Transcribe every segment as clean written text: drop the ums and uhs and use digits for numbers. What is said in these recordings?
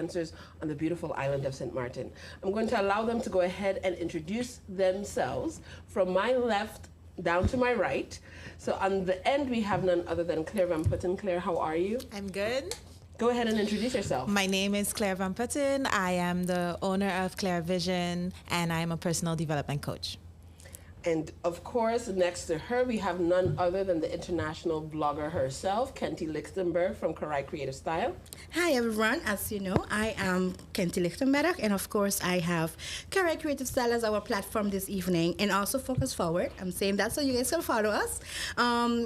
influencers on the beautiful island of St. Martin. I'm going to allow them to go ahead and introduce themselves from my left down to my right. So on the end, we have none other than Claire Van Putten. Claire, how are you? I'm good. Go ahead and introduce yourself. My name is Claire Van Putten. I am the owner of Claire Vision, and I am a personal development coach. And of course, next to her, we have none other than the international blogger herself, Kenty Lichtenberg from Karai Creative Style. Hi everyone, as you know, I am Kenty Lichtenberg, and of course I have Karai Creative Style as our platform this evening, and also Focus Forward. I'm saying that so you guys can follow us.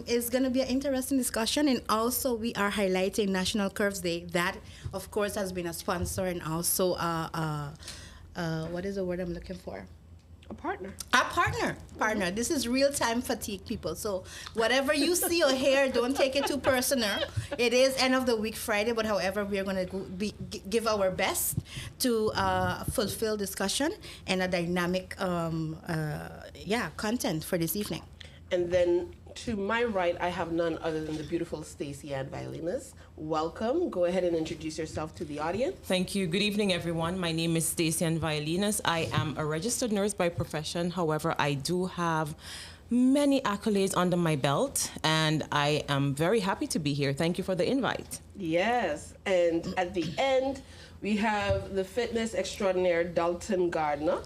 It's going to be an interesting discussion, and also we are highlighting National Curves Day. That, of course, has been a sponsor, and also, what is the word I'm looking for? A partner. Our partner. This is real-time fatigue, people. So whatever you see or hear, don't take it too personal. It is end of the week Friday, but however, we are going to give our best to fulfill discussion and a dynamic, content for this evening. And then to my right, I have none other than the beautiful Stacey Ann Violinas. Welcome. Go ahead and introduce yourself to the audience. Thank you. Good evening, everyone. My name is Stacey Ann Violinas. I am a registered nurse by profession. However, I do have many accolades under my belt, and I am very happy to be here. Thank you for the invite. Yes. And at the end, we have the fitness extraordinaire, Dalton Gardner.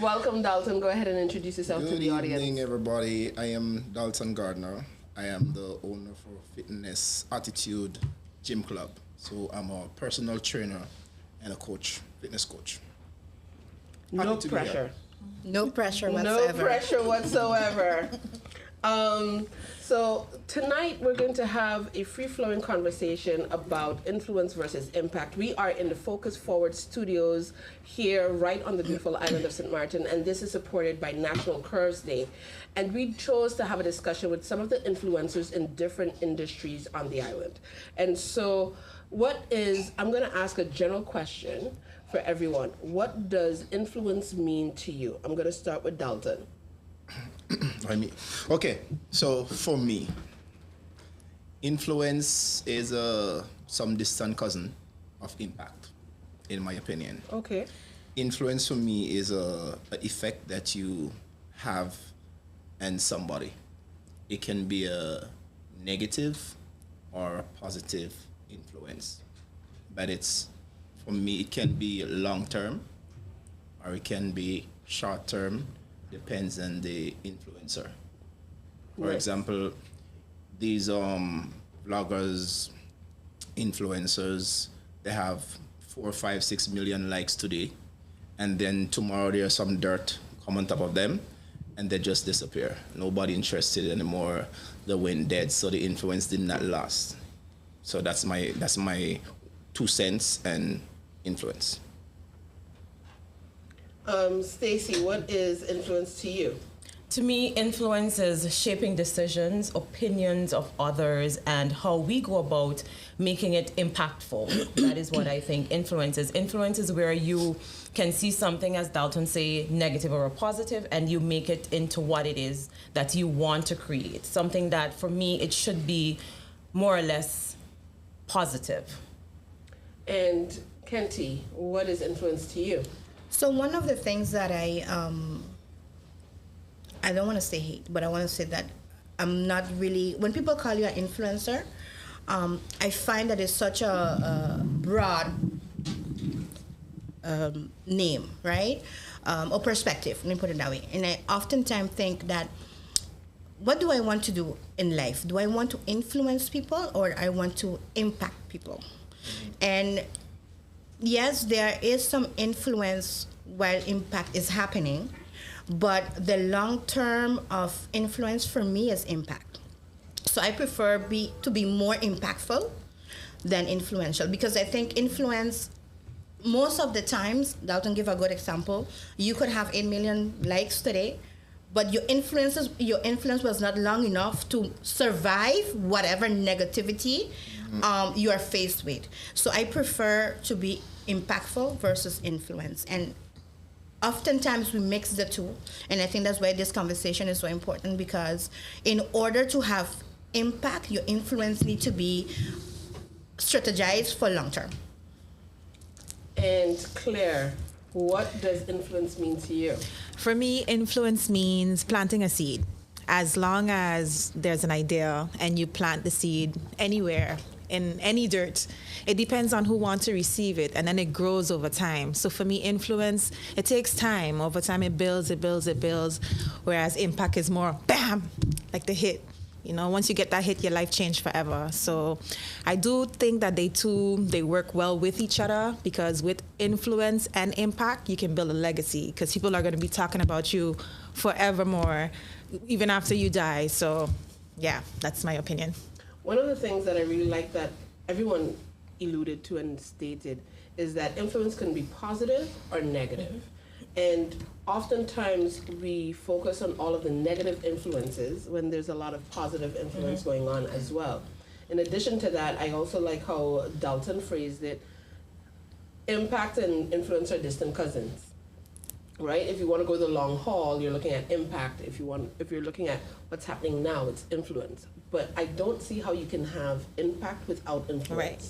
Welcome, Dalton. Go ahead and introduce yourself to the audience. Good evening, everybody. I am Dalton Gardner. I am the owner for Fitness Attitude Gym Club. So I'm a personal trainer and a coach, fitness coach. No pressure. No pressure whatsoever. No pressure whatsoever. So tonight we're going to have a free-flowing conversation about influence versus impact. We are in the Focus Forward studios here right on the beautiful island of St. Martin, and this is supported by National Curves Day. And we chose to have a discussion with some of the influencers in different industries on the island. And so I'm going to ask a general question for everyone. What does influence mean to you? I'm going to start with Dalton. Okay, so for me, influence is some distant cousin of impact, in my opinion. Okay. Influence for me is a effect that you have on somebody. It can be a negative or a positive influence, but for me, it can be long term or it can be short term. Depends on the influencer. For example, these vloggers, influencers, they have 4, 5, 6 million likes today, and then tomorrow there's some dirt come on top of them, and they just disappear. Nobody interested anymore. They went dead, so the influence did not last. So that's my 2 cents and influence. Stacey, what is influence to you? To me, influence is shaping decisions, opinions of others, and how we go about making it impactful. That is what I think influence is. Influence is where you can see something, as Dalton say, negative or a positive, and you make it into what it is that you want to create. Something that, for me, it should be more or less positive. And Kenty, what is influence to you? So one of the things that I don't want to say hate, but I want to say that I'm not really, when people call you an influencer, I find that it's such a broad name, right? Or perspective, let me put it that way. And I oftentimes think that, what do I want to do in life? Do I want to influence people or I want to impact people? And yes, there is some influence while impact is happening, but the long term of influence for me is impact. So I prefer to be more impactful than influential, because I think influence, most of the times, Dalton give a good example, you could have 8 million likes today, but your influence was not long enough to survive whatever negativity you are faced with. So I prefer to be impactful versus influence. And oftentimes we mix the two. And I think that's why this conversation is so important, because in order to have impact, your influence needs to be strategize for long term. And Claire, what does influence mean to you? For me, influence means planting a seed. As long as there's an idea and you plant the seed anywhere, in any dirt, it depends on who wants to receive it, and then it grows over time. So for me, influence, it takes time. Over time, it builds, whereas impact is more bam, like the hit. You know, once you get that hit, your life changed forever. So I do think that they work well with each other, because with influence and impact, you can build a legacy, because people are going to be talking about you forevermore, even after you die. So yeah, that's my opinion. One of the things that I really like that everyone alluded to and stated is that influence can be positive or negative. And oftentimes we focus on all of the negative influences when there's a lot of positive influence going on as well. In addition to that, I also like how Dalton phrased it. Impact and influence are distant cousins, right? If you want to go the long haul, you're looking at impact. If you're looking at what's happening now, it's influence. But I don't see how you can have impact without influence. Right.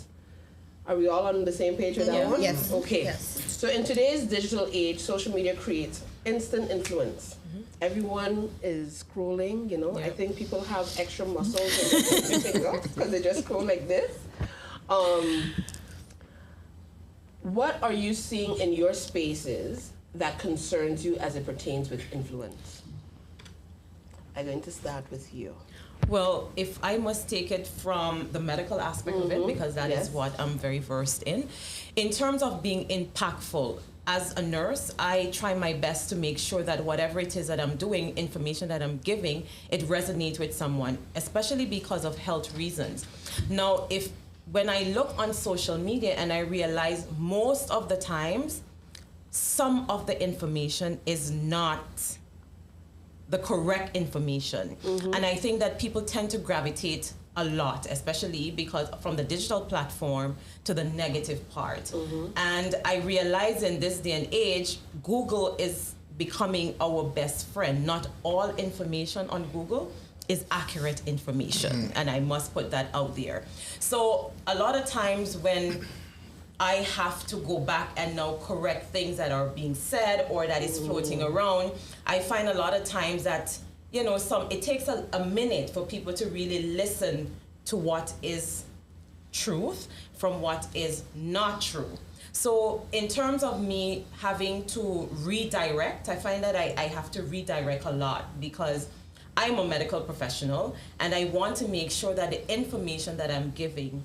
Are we all on the same page with that one? Yes. Okay. Yes. So in today's digital age, social media creates instant influence. Everyone is scrolling, you know. I think people have extra muscles in their finger because they just scroll like this. What are you seeing in your spaces that concerns you as it pertains with influence? I'm going to start with you. Well, if I must take it from the medical aspect of it, because that is what I'm very versed in terms of being impactful, as a nurse, I try my best to make sure that whatever it is that I'm doing, information that I'm giving, it resonates with someone, especially because of health reasons. Now, when I look on social media and I realize most of the times, some of the information is not the correct information. And I think that people tend to gravitate a lot, especially because from the digital platform to the negative part. And I realize in this day and age, Google is becoming our best friend. Not all information on Google is accurate information, and I must put that out there. So a lot of times when I have to go back and now correct things that are being said or that is floating around, I find a lot of times that, you know, it takes a minute for people to really listen to what is truth from what is not true. So in terms of me having to redirect, I find that I have to redirect a lot because I'm a medical professional and I want to make sure that the information that I'm giving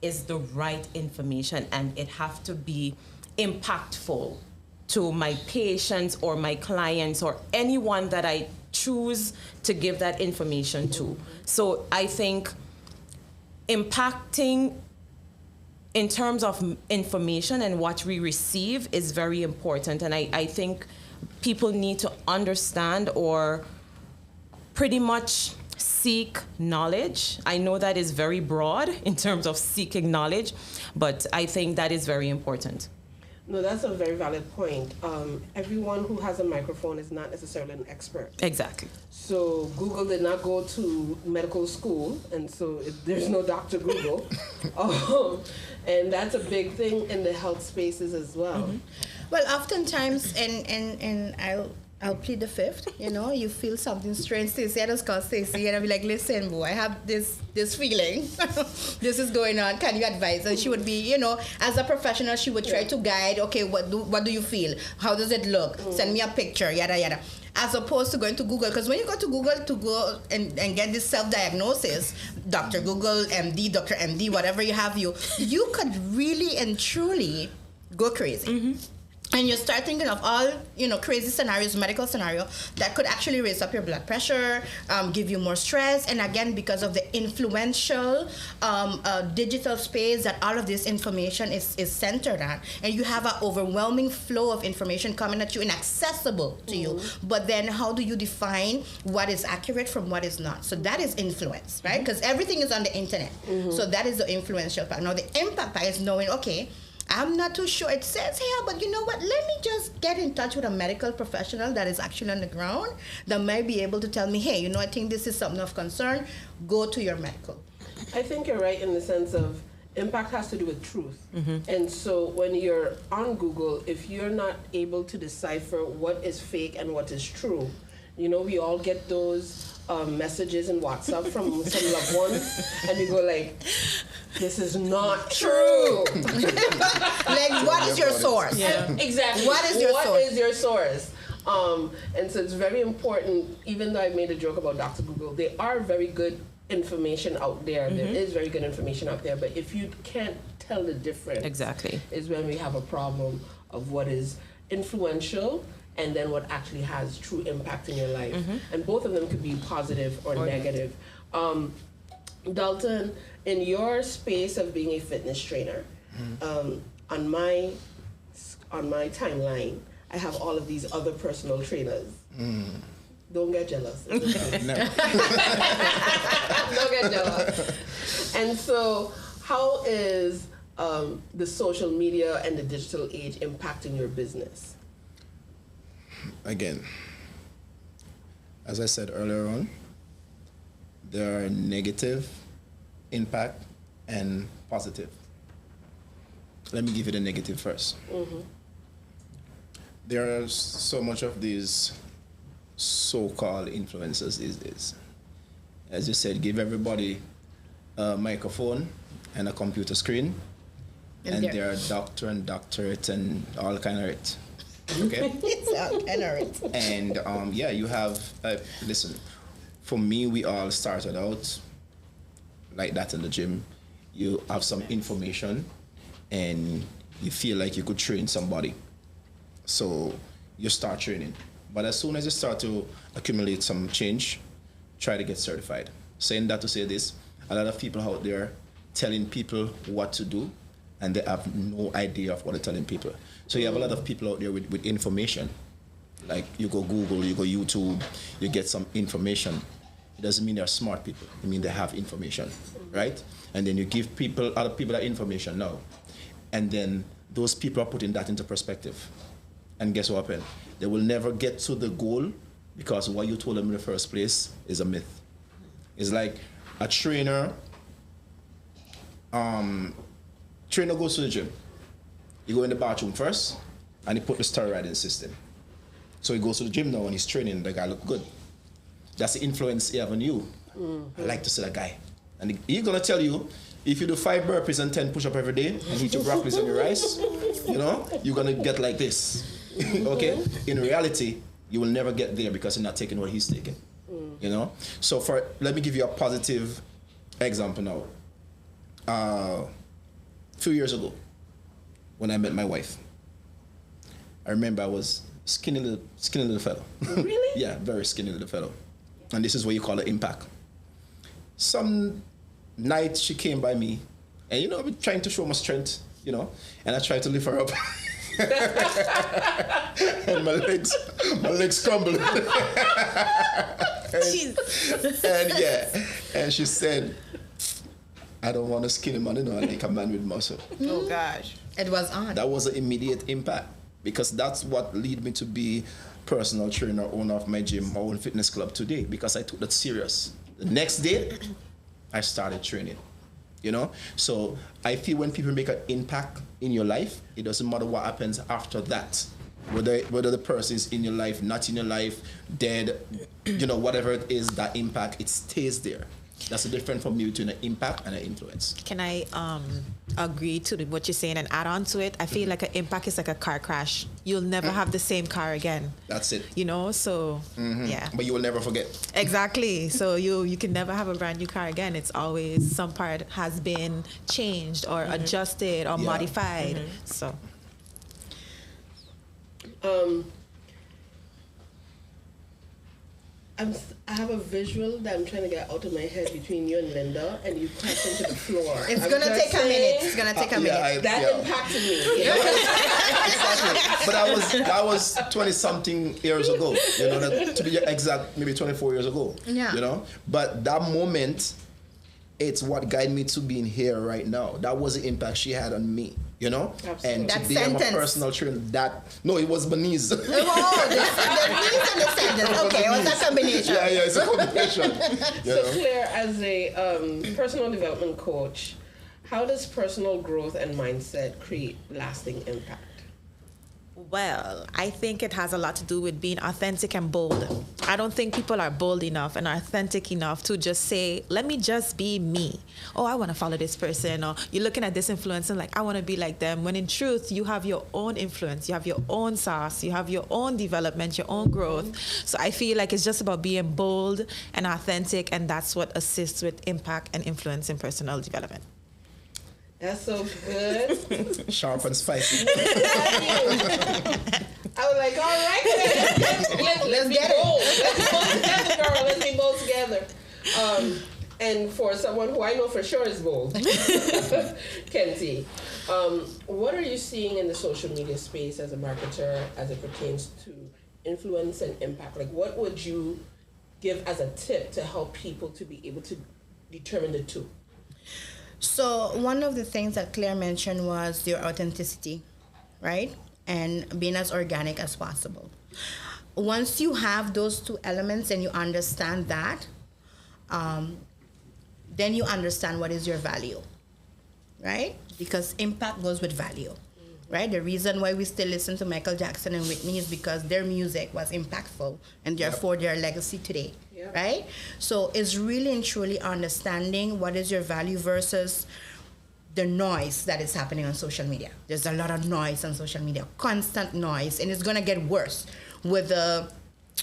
is the right information, and it have to be impactful to my patients or my clients or anyone that I choose to give that information to. So I think impacting in terms of information and what we receive is very important, and I think people need to understand or pretty much seek knowledge. I know that is very broad in terms of seeking knowledge, but I think that is very important. No, that's a very valid point. Everyone who has a microphone is not necessarily an expert. Exactly. So Google did not go to medical school, and so there's no Dr. Google. And that's a big thing in the health spaces as well. Well, oftentimes, and I'll plead the fifth. You know, you feel something strange. Stacey, I just call Stacey and I'll be like, listen, boy, I have this feeling. This is going on. Can you advise? And she would be, you know, as a professional, she would try to guide. Okay, what do you feel? How does it look? Send me a picture. Yada yada. As opposed to going to Google, because when you go to Google to go and get this self-diagnosis, Dr. Google, MD, Dr. MD, whatever you have, you could really and truly go crazy. And you start thinking of all, you know, crazy scenarios, medical scenario that could actually raise up your blood pressure, give you more stress. And again, because of the influential digital space that all of this information is centered on. And you have an overwhelming flow of information coming at you, inaccessible to you. But then how do you define what is accurate from what is not? So that is influence, right? Because everything is on the internet. So that is the influential part. Now the impact part is knowing, okay, I'm not too sure. It says here, but you know what? Let me just get in touch with a medical professional that is actually on the ground that might be able to tell me, hey, you know, I think this is something of concern. Go to your medical. I think you're right in the sense of impact has to do with truth. And so when you're on Google, if you're not able to decipher what is fake and what is true, you know, we all get those messages in WhatsApp from some loved ones, and we go like, this is not true. Like, what is your source? Exactly. What is your source? What is your source? And so it's very important, even though I made a joke about Dr. Google, there are very good information out there. There is very good information out there, but if you can't tell the difference, Exactly. is when we have a problem of what is influential and then what actually has true impact in your life. And both of them could be positive or negative. Dalton, in your space of being a fitness trainer, on my timeline, I have all of these other personal trainers. Don't get jealous. No. Don't get jealous. And so, how is the social media and the digital age impacting your business? Again, as I said earlier on, there are negative impact and positive. Let me give you the negative first. There are so much of these so-called influencers these days. As you said, give everybody a microphone and a computer screen, and they're a doctor and doctorate and all kind of it. Okay? It's all kind of it. And yeah, you have, listen, for me, we all started out like that in the gym. You have some information and you feel like you could train somebody. So you start training. But as soon as you start to accumulate some change, try to get certified. Saying that to say this, a lot of people out there telling people what to do, and they have no idea of what they're telling people. So you have a lot of people out there with information. Like you go Google, you go YouTube, you get some information. It doesn't mean they're smart people. It means they have information, right? And then you give people, other people that information now. And then those people are putting that into perspective. And guess what happened? They will never get to the goal because what you told them in the first place is a myth. It's like a trainer, trainer goes to the gym. He go in the bathroom first and he put the steroid system. So he goes to the gym now and he's training, the guy look good. That's the influence he have on you. I like to see that guy. And he's gonna tell you, if you do 5 burpees and 10 push-up every day and eat your broccoli and your rice, you know, you're gonna get like this. Okay? In reality, you will never get there because you're not taking what he's taking. You know? So let me give you a positive example now. A few years ago, when I met my wife, I remember I was skinny little fellow. Really? Yeah, very skinny little fellow. And this is what you call an impact. Some night she came by me, and you know, I've been trying to show my strength, you know, and I tried to lift her up. And my legs crumbled. And she said, I don't want a skinny man, you know, I like a man with muscle. Oh gosh. It was on. That was an immediate impact because that's what led me to be personal trainer, owner of my gym, my own fitness club today, because I took that serious. The next day, I started training, you know? So I feel when people make an impact in your life, it doesn't matter what happens after that. Whether the person is in your life, not in your life, dead, you know, whatever it is, that impact, it stays there. That's the difference for me between an impact and an influence. Can I agree to what you're saying and add on to it? I feel like an impact is like a car crash. You'll never have the same car again. That's it. You know, so yeah. But you will never forget. Exactly. So you can never have a brand new car again. It's always some part has been changed or adjusted or modified. So I have a visual that I'm trying to get out of my head between you and Linda, and you crashed into the floor. It's I'm gonna just take a minute. saying, It's gonna take a minute. That impacted me. You know? Exactly. But that was 20-something years ago. You know, that, to be exact, maybe 24 years ago. Yeah. You know, but that moment, it's what guided me to being here right now. That was the impact she had on me. You know, Absolutely. and That today I'm a sentence. personal trainer. No, it was Benize. Oh, the knees and the sentence. Okay, it was a combination. Yeah, it's a combination. You So know? Claire, as a personal development coach, How does personal growth and mindset create lasting impact? Well, I think it has a lot to do with being authentic and bold. I don't think people are bold enough and authentic enough to just say, let me just be me. Oh, I want to follow this person. Or you're looking at this influencer like, I want to be like them. When in truth, you have your own influence. You have your own sauce. You have your own development, your own growth. So I feel like it's just about being bold and authentic. And that's what assists with impact and influence in personal development. That's so good. Sharp and spicy. I was like, all right, let's be bold. Let's be bold together, girl. Let's be bold together. And for someone who I know for sure is bold, Kenzie, what are you seeing in the social media space as a marketer as it pertains to influence and impact? Like, what would you give as a tip to help people to be able to determine the two? So one of the things that Claire mentioned was your authenticity, right? And being as organic as possible. Once you have those two elements and you understand that, then you understand what is your value, right? Because impact goes with value, right? The reason why we still listen to Michael Jackson and Whitney is because their music was impactful and therefore their legacy today. Yep. Right? So it's really and truly understanding what is your value versus the noise that is happening on social media. There's a lot of noise on social media, constant noise, and it's going to get worse with the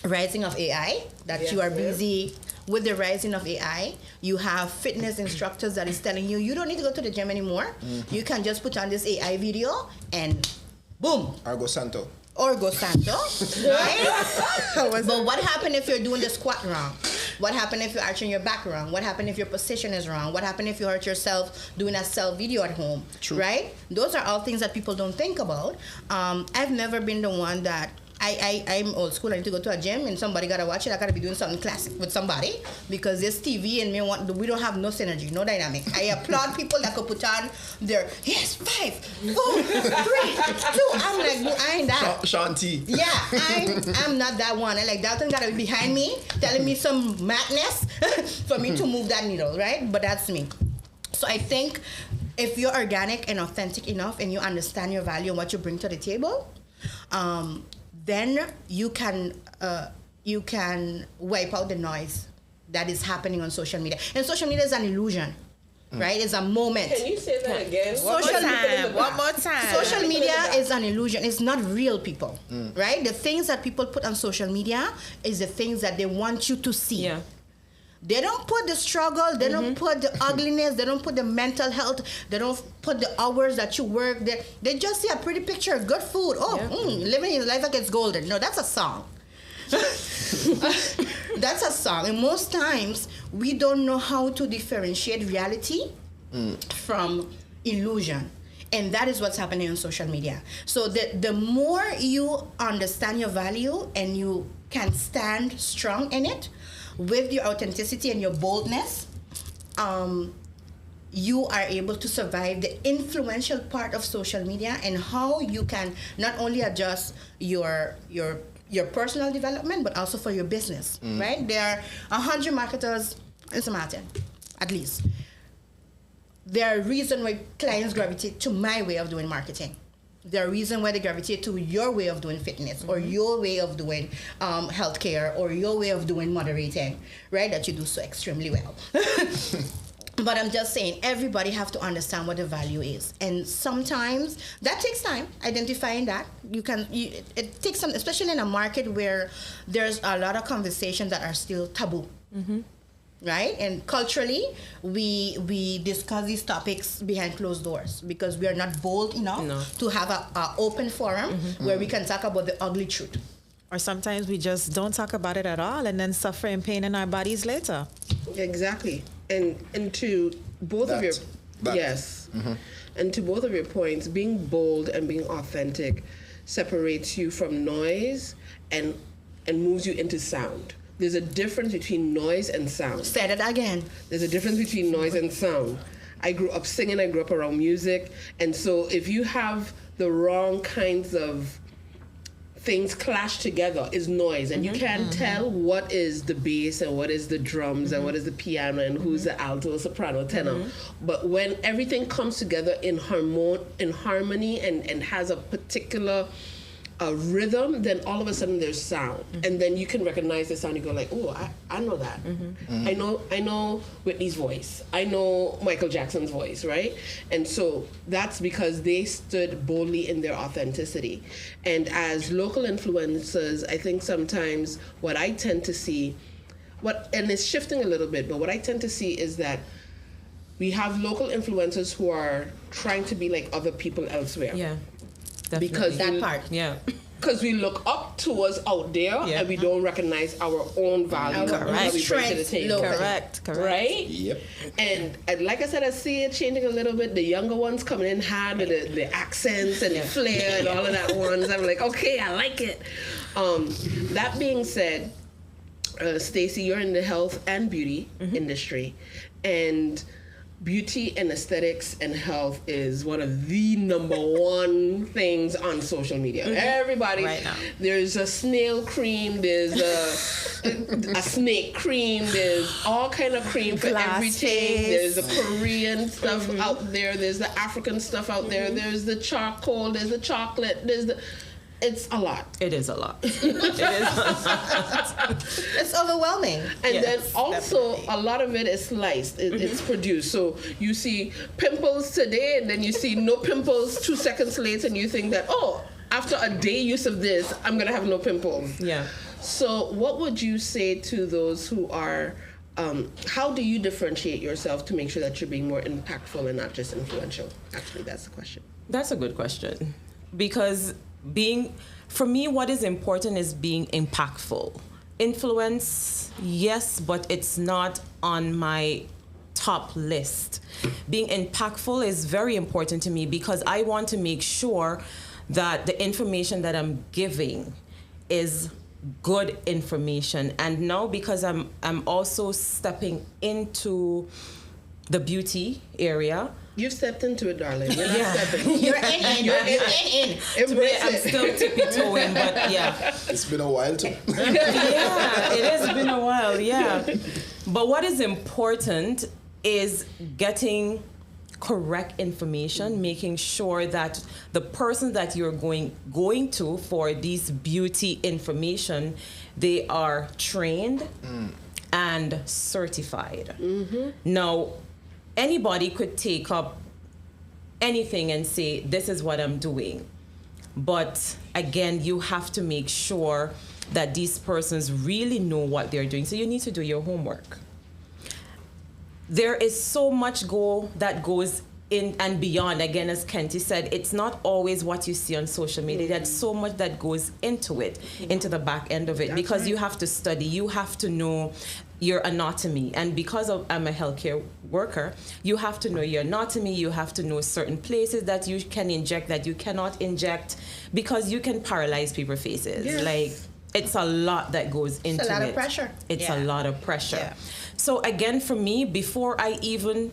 rising of AI that you are busy with. The rising of AI, you have fitness instructors that is telling you don't need to go to the gym anymore. Mm-hmm. You can just put on this AI video and boom. Argo Santo, right? But what happened if you're doing the squat wrong? What happened if you're arching your back wrong? What happened if your position is wrong? What happened if you hurt yourself doing a self video at home? True. Right? Those are all things that people don't think about. I've never been the one that I'm old school. I need to go to a gym and somebody gotta watch it. I gotta be doing something classic with somebody because this TV and we don't have no synergy, no dynamic. I applaud people that could put on their 5, 4, 3, 2. I'm like, no, I ain't that. Shanti. Yeah, I'm not that one. I like Dalton gotta be behind me, telling me some madness for me to move that needle, right? But that's me. So I think if you're organic and authentic enough and you understand your value and what you bring to the table, then you can wipe out the noise that is happening on social media. And social media is an illusion, right? It's a moment. Can you say that again? One more time. Social media is an illusion. It's not real people, right? The things that people put on social media is the things that they want you to see. Yeah. They don't put the struggle, they don't put the ugliness, they don't put the mental health, they don't put the hours that you work. They just see a pretty picture of good food. Living his life like it's golden. No, that's a song. That's a song. And most times, we don't know how to differentiate reality from illusion. And that is what's happening on social media. So the more you understand your value and you can stand strong in it, with your authenticity and your boldness, you are able to survive the influential part of social media and how you can not only adjust your personal development, but also for your business, right? There are 100 marketers in St. Martin, at least. There are reasons why clients gravitate to my way of doing marketing. There are reasons why they gravitate to your way of doing fitness or your way of doing healthcare or your way of doing moderating, right? That you do so extremely well. But I'm just saying, everybody have to understand what the value is. And sometimes that takes time, identifying that. It takes some, especially in a market where there's a lot of conversations that are still taboo. Right? And culturally, we discuss these topics behind closed doors because we are not bold enough to have an open forum where we can talk about the ugly truth. Or sometimes we just don't talk about it at all and then suffer in pain in our bodies later. Exactly. And to both of your and to both of your points, being bold and being authentic separates you from noise and moves you into sound. There's a difference between noise and sound. Say it again. There's a difference between noise and sound. I grew up singing, I grew up around music, and so if you have the wrong kinds of things clash together is noise, and you can't tell what is the bass and what is the drums and what is the piano and who's the alto, soprano, tenor. But when everything comes together in harmony and has a particular rhythm, then all of a sudden there's sound, and then you can recognize the sound. You go like, oh, I know that. I know Whitney's voice. I know Michael Jackson's voice, right? And so that's because they stood boldly in their authenticity. And as local influencers, I think sometimes what I tend to see, and it's shifting a little bit, but what I tend to see is that we have local influencers who are trying to be like other people elsewhere. Yeah. Definitely. Because That part. Yeah. Because we look up to us out there, Yeah. and we don't recognize our own value Our that we bring to the strengths table. locally. Correct. Right? Yep. And like I said, I see it changing a little bit. The younger ones coming in hard with the accents and the flair and all of that ones. I'm like, okay, I like it. That being said, Stacey, you're in the health and beauty industry, and beauty and aesthetics and health is one of the number one things on social media. Everybody, Right now. there's a snail cream, there's a snake cream, there's all kind of cream for Glass everything. face. There's the Korean stuff out there, there's the African stuff out there, there's the charcoal, there's the chocolate, it's a lot. It is a lot. It is a lot. It's overwhelming. And Yes, then also definitely. a lot of it is sliced. It's produced. So you see pimples today, and then you see no pimples 2 seconds later, and you think that, oh, after a day use of this, I'm gonna have no pimples. Yeah. So what would you say to those who are? How do you differentiate yourself to make sure that you're being more impactful and not just influential? Actually, that's the question. That's a good question, because for me, what is important is being impactful. Influence, yes, but it's not on my top list. Being impactful is very important to me because I want to make sure that the information that I'm giving is good information. And now because I'm also stepping into the beauty area. You've stepped into it, darling. You're not stepping. You're in. You're in. Embrace I'm it. still tippy-toeing, but yeah. It's been a while too. Yeah, it has been a while, yeah. But what is important is getting correct information, making sure that the person that you're going to for these beauty information, they are trained and certified. Now, anybody could take up anything and say, this is what I'm doing. But again, you have to make sure that these persons really know what they're doing. So you need to do your homework. There is so much that goes in and beyond. Again, as Kenty said, it's not always what you see on social media. There's so much that goes into it, into the back end of it, because you have to study, you have to know your anatomy. And because I'm a healthcare worker, you have to know your anatomy, you have to know certain places that you can inject, that you cannot inject, because you can paralyze people's faces. Yes. Like, it's a lot that goes into it. It's a lot of pressure. It's a Yeah. lot of pressure. Yeah. So again, for me, before I even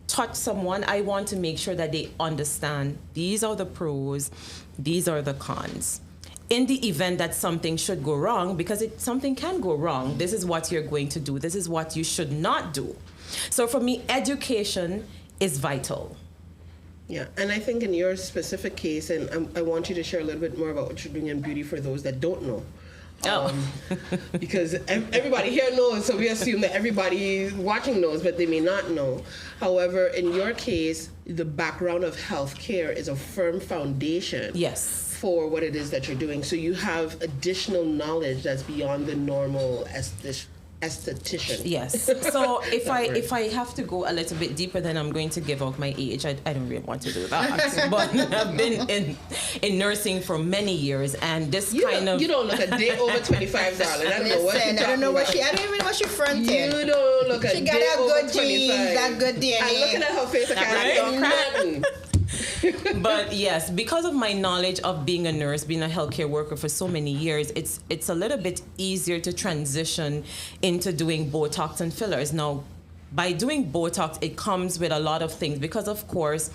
touch someone, I want to make sure that they understand these are the pros, these are the cons. In the event that something should go wrong, because something can go wrong, this is what you're going to do, this is what you should not do. So for me, education is vital. Yeah, and I think in your specific case, and I want you to share a little bit more about what you're doing in beauty for those that don't know. Because everybody here knows, so we assume that everybody watching knows, but they may not know. However, in your case, the background of healthcare is a firm foundation. Yes. For what it is that you're doing. So you have additional knowledge that's beyond the normal esthetician. Yes. So if I have to go a little bit deeper, then I'm going to give out my age. I don't really want to do that. But I've been in nursing for many years, and this You don't look a day over 25, darling. I don't know what Listen, you're I don't know talking what about. I don't even know what she fronted. You don't look a She got day that over good 25. genes, that good DNA. I'm looking at her face, I can't see nothing. But yes, because of my knowledge of being a nurse, being a healthcare worker for so many years, it's a little bit easier to transition into doing Botox and fillers. Now, by doing Botox, it comes with a lot of things because, of course,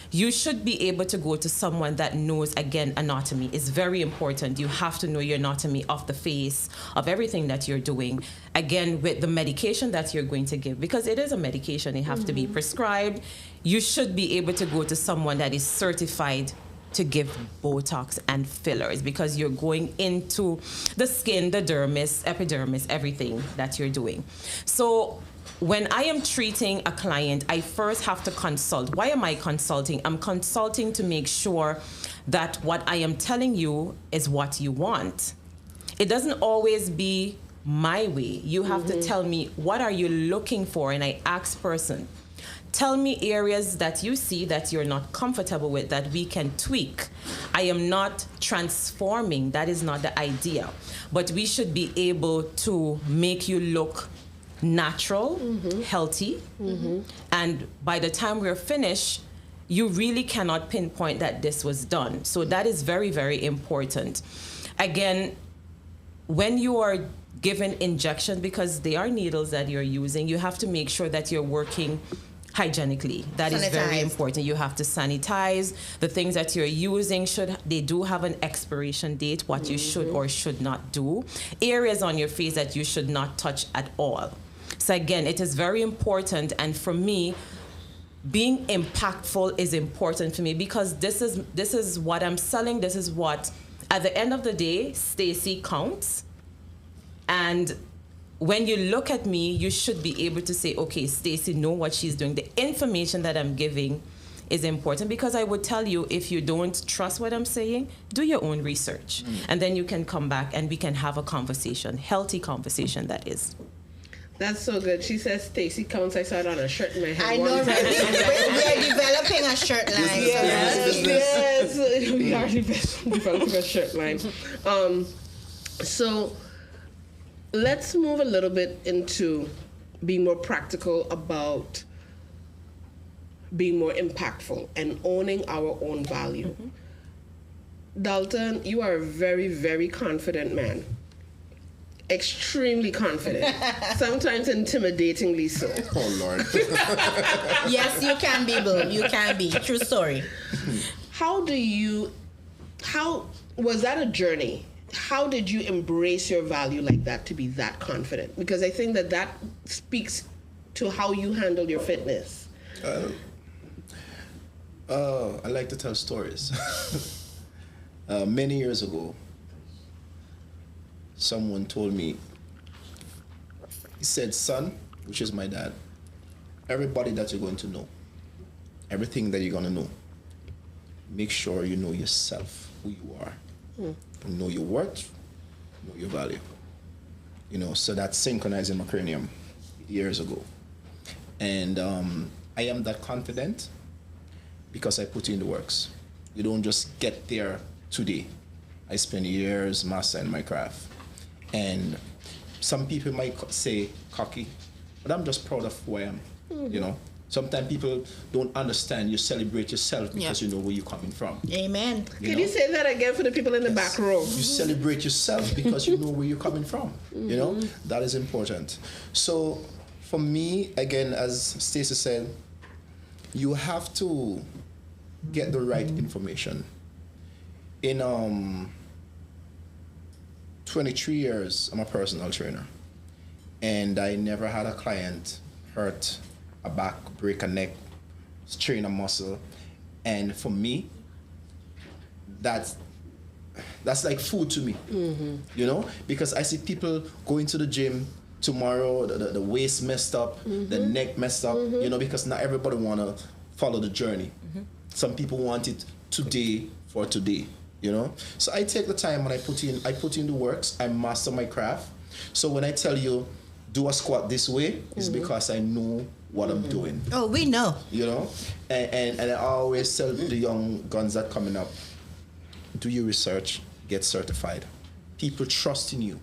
you should be able to go to someone that knows, again, anatomy is very important. You have to know your anatomy of the face, of everything that you're doing. Again, with the medication that you're going to give, because it is a medication, it has to be prescribed. You should be able to go to someone that is certified to give Botox and fillers, because you're going into the skin, the dermis, epidermis, everything that you're doing. So when I am treating a client, I first have to consult. Why am I consulting? I'm consulting to make sure that what I am telling you is what you want. It doesn't always be my way. You have to tell me, what are you looking for? And I ask person, tell me areas that you see that you're not comfortable with that we can tweak. I am not transforming. That is not the idea. But we should be able to make you look natural, healthy, and by the time we're finished, you really cannot pinpoint that this was done. So that is very, very important. Again, when you are given injection, because they are needles that you're using, you have to make sure that you're working hygienically. That is very important. You have to sanitize. The things that you're using they do have an expiration date, what you should or should not do. Areas on your face that you should not touch at all. So again, it is very important, and for me, being impactful is important for me, because this is what I'm selling. This is what, at the end of the day, Stacey counts. And when you look at me, you should be able to say, okay, Stacey know what she's doing. The information that I'm giving is important, because I would tell you, if you don't trust what I'm saying, do your own research. And then you can come back and we can have a conversation, healthy conversation, that is. That's so good. She says Stacey counts. I saw it on a shirt in my head. I know, right? We are developing a shirt line. Yes, we are developing a shirt line. So let's move a little bit into being more practical about being more impactful and owning our own value. Dalton, you are a very, very confident man. Extremely confident. Sometimes intimidatingly so. Oh, Lord. Yes, you can be, Boom. You can be. True story. How was that a journey? How did you embrace your value like that to be that confident? Because I think that speaks to how you handle your fitness. I like to tell stories. Many years ago, someone told me, he said, son, which is my dad, everybody that you're going to know, everything that you're going to know, make sure you know yourself, who you are. Know your worth, know your value. So that synchronized in my cranium years ago. And I am that confident because I put in the works. You don't just get there today. I spend years mastering my craft. And some people might say cocky, but I'm just proud of who I am, Sometimes people don't understand. You celebrate yourself because you know where you're coming from. Amen. Can you say that again for the people in the back row? You celebrate yourself because you know where you're coming from. That is important. So for me, again, as Stacey said, you have to get the right information. In 23 years, I'm a personal trainer, and I never had a client hurt a back, break a neck, strain a muscle. And for me, that's like food to me, because I see people going to the gym tomorrow, the waist messed up, the neck messed up, because not everybody want to follow the journey. Some people want it today for today, So I take the time and I put in the works, I master my craft. So when I tell you, do a squat this way, it's because I know what I'm doing. Oh, we know. And I always tell the young guns that coming up, do your research, get certified. People trust in you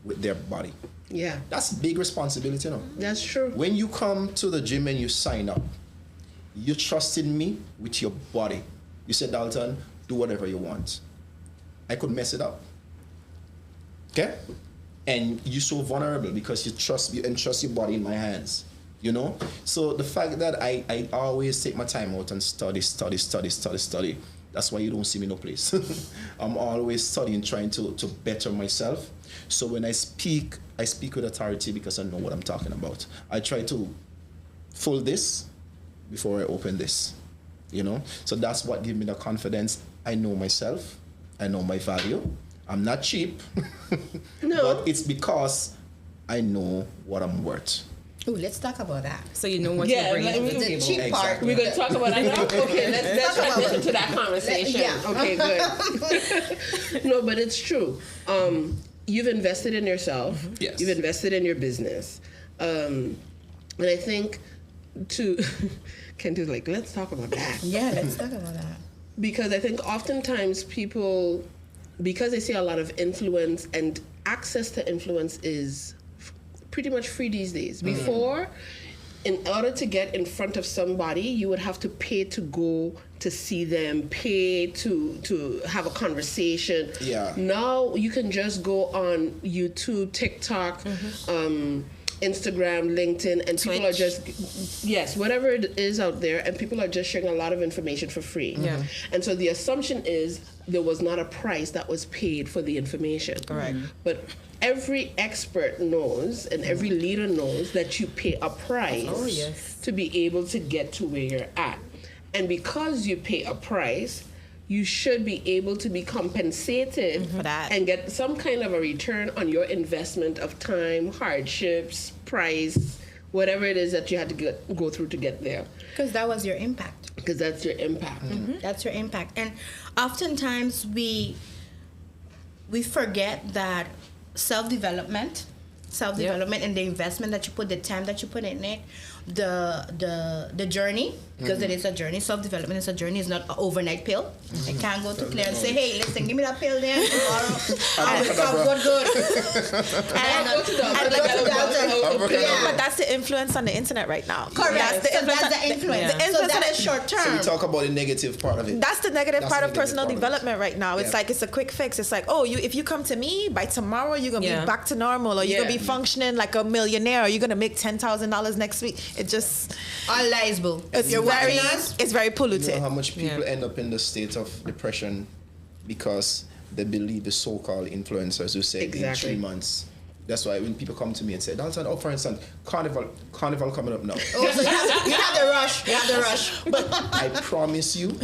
with their body. Yeah. That's big responsibility, That's true. When you come to the gym and you sign up, you trust in me with your body. You said, Dalton, do whatever you want. I could mess it up. Okay? And you're so vulnerable because you entrust your body in my hands. you know. So the fact that I always take my time out and study, that's why you don't see me no place. I'm always studying, trying to better myself. So when I speak with authority because I know what I'm talking about. I try to fold this before I open this, you know. So that's what gives me the confidence. I know myself. I know my value. I'm not cheap. No. But it's because I know what I'm worth. Ooh, let's talk about that. So you know what Yeah, you're bringing to like, the The table. cheap part. Exactly. We're going to talk about that now? Okay, let's Talk about transition it. to that conversation. Yeah. Okay, good. No, but it's true. You've invested in yourself. Yes. You've invested in your business. And I think Kent is like, let's talk about that. Yeah, let's talk about that. Because I think oftentimes people, because they see a lot of influence and access to influence is pretty much free these days. Before, in order to get in front of somebody, you would have to pay to go to see them, pay to have a conversation. Yeah. Now you can just go on YouTube, TikTok, Instagram, LinkedIn, and people are Twitch. just, yes, whatever it is out there, and people are just sharing a lot of information for free. Yeah. And so the assumption is there was not a price that was paid for the information. Correct. But every expert knows and every leader knows that you pay a price Oh, yes. to be able to get to where you're at. And because you pay a price, you should be able to be compensated For that. and get some kind of a return on your investment of time, hardships, price, whatever it is that you had to go through to get there. Because that was your impact. Because that's your impact. That's your impact. And oftentimes we forget that self-development and the investment that you put, the time that you put in it, the journey, because it is a journey. Self-development is a journey. It's not an overnight pill. I can't go to Claire and say, hey, listen, give me that pill there tomorrow. I will come good. And I'll go to the I'll go to the doctor. Yeah. But that's the influence on the internet right now. Correct. That's the So that's influence. the influence. The So influence that on is the- short So we term. talk about the negative part of it. That's the negative That's part the of negative personal part of it. development right now. It's Yeah. like it's a quick fix. It's like, oh, if you come to me by tomorrow, you're gonna Yeah. be back to normal, or you're gonna Yeah. be functioning like a millionaire, or you're gonna make $10,000 next week. It just All lies, boo. it's You're very watching us. it's very You polluted. know how much people Yeah. end up in the state of depression because they believe the so-called influencers who say Exactly. in 3 months. That's why when people come to me and say, Dalton, for instance, carnival coming up now. Oh, so you have the rush. You have the rush. But I promise you,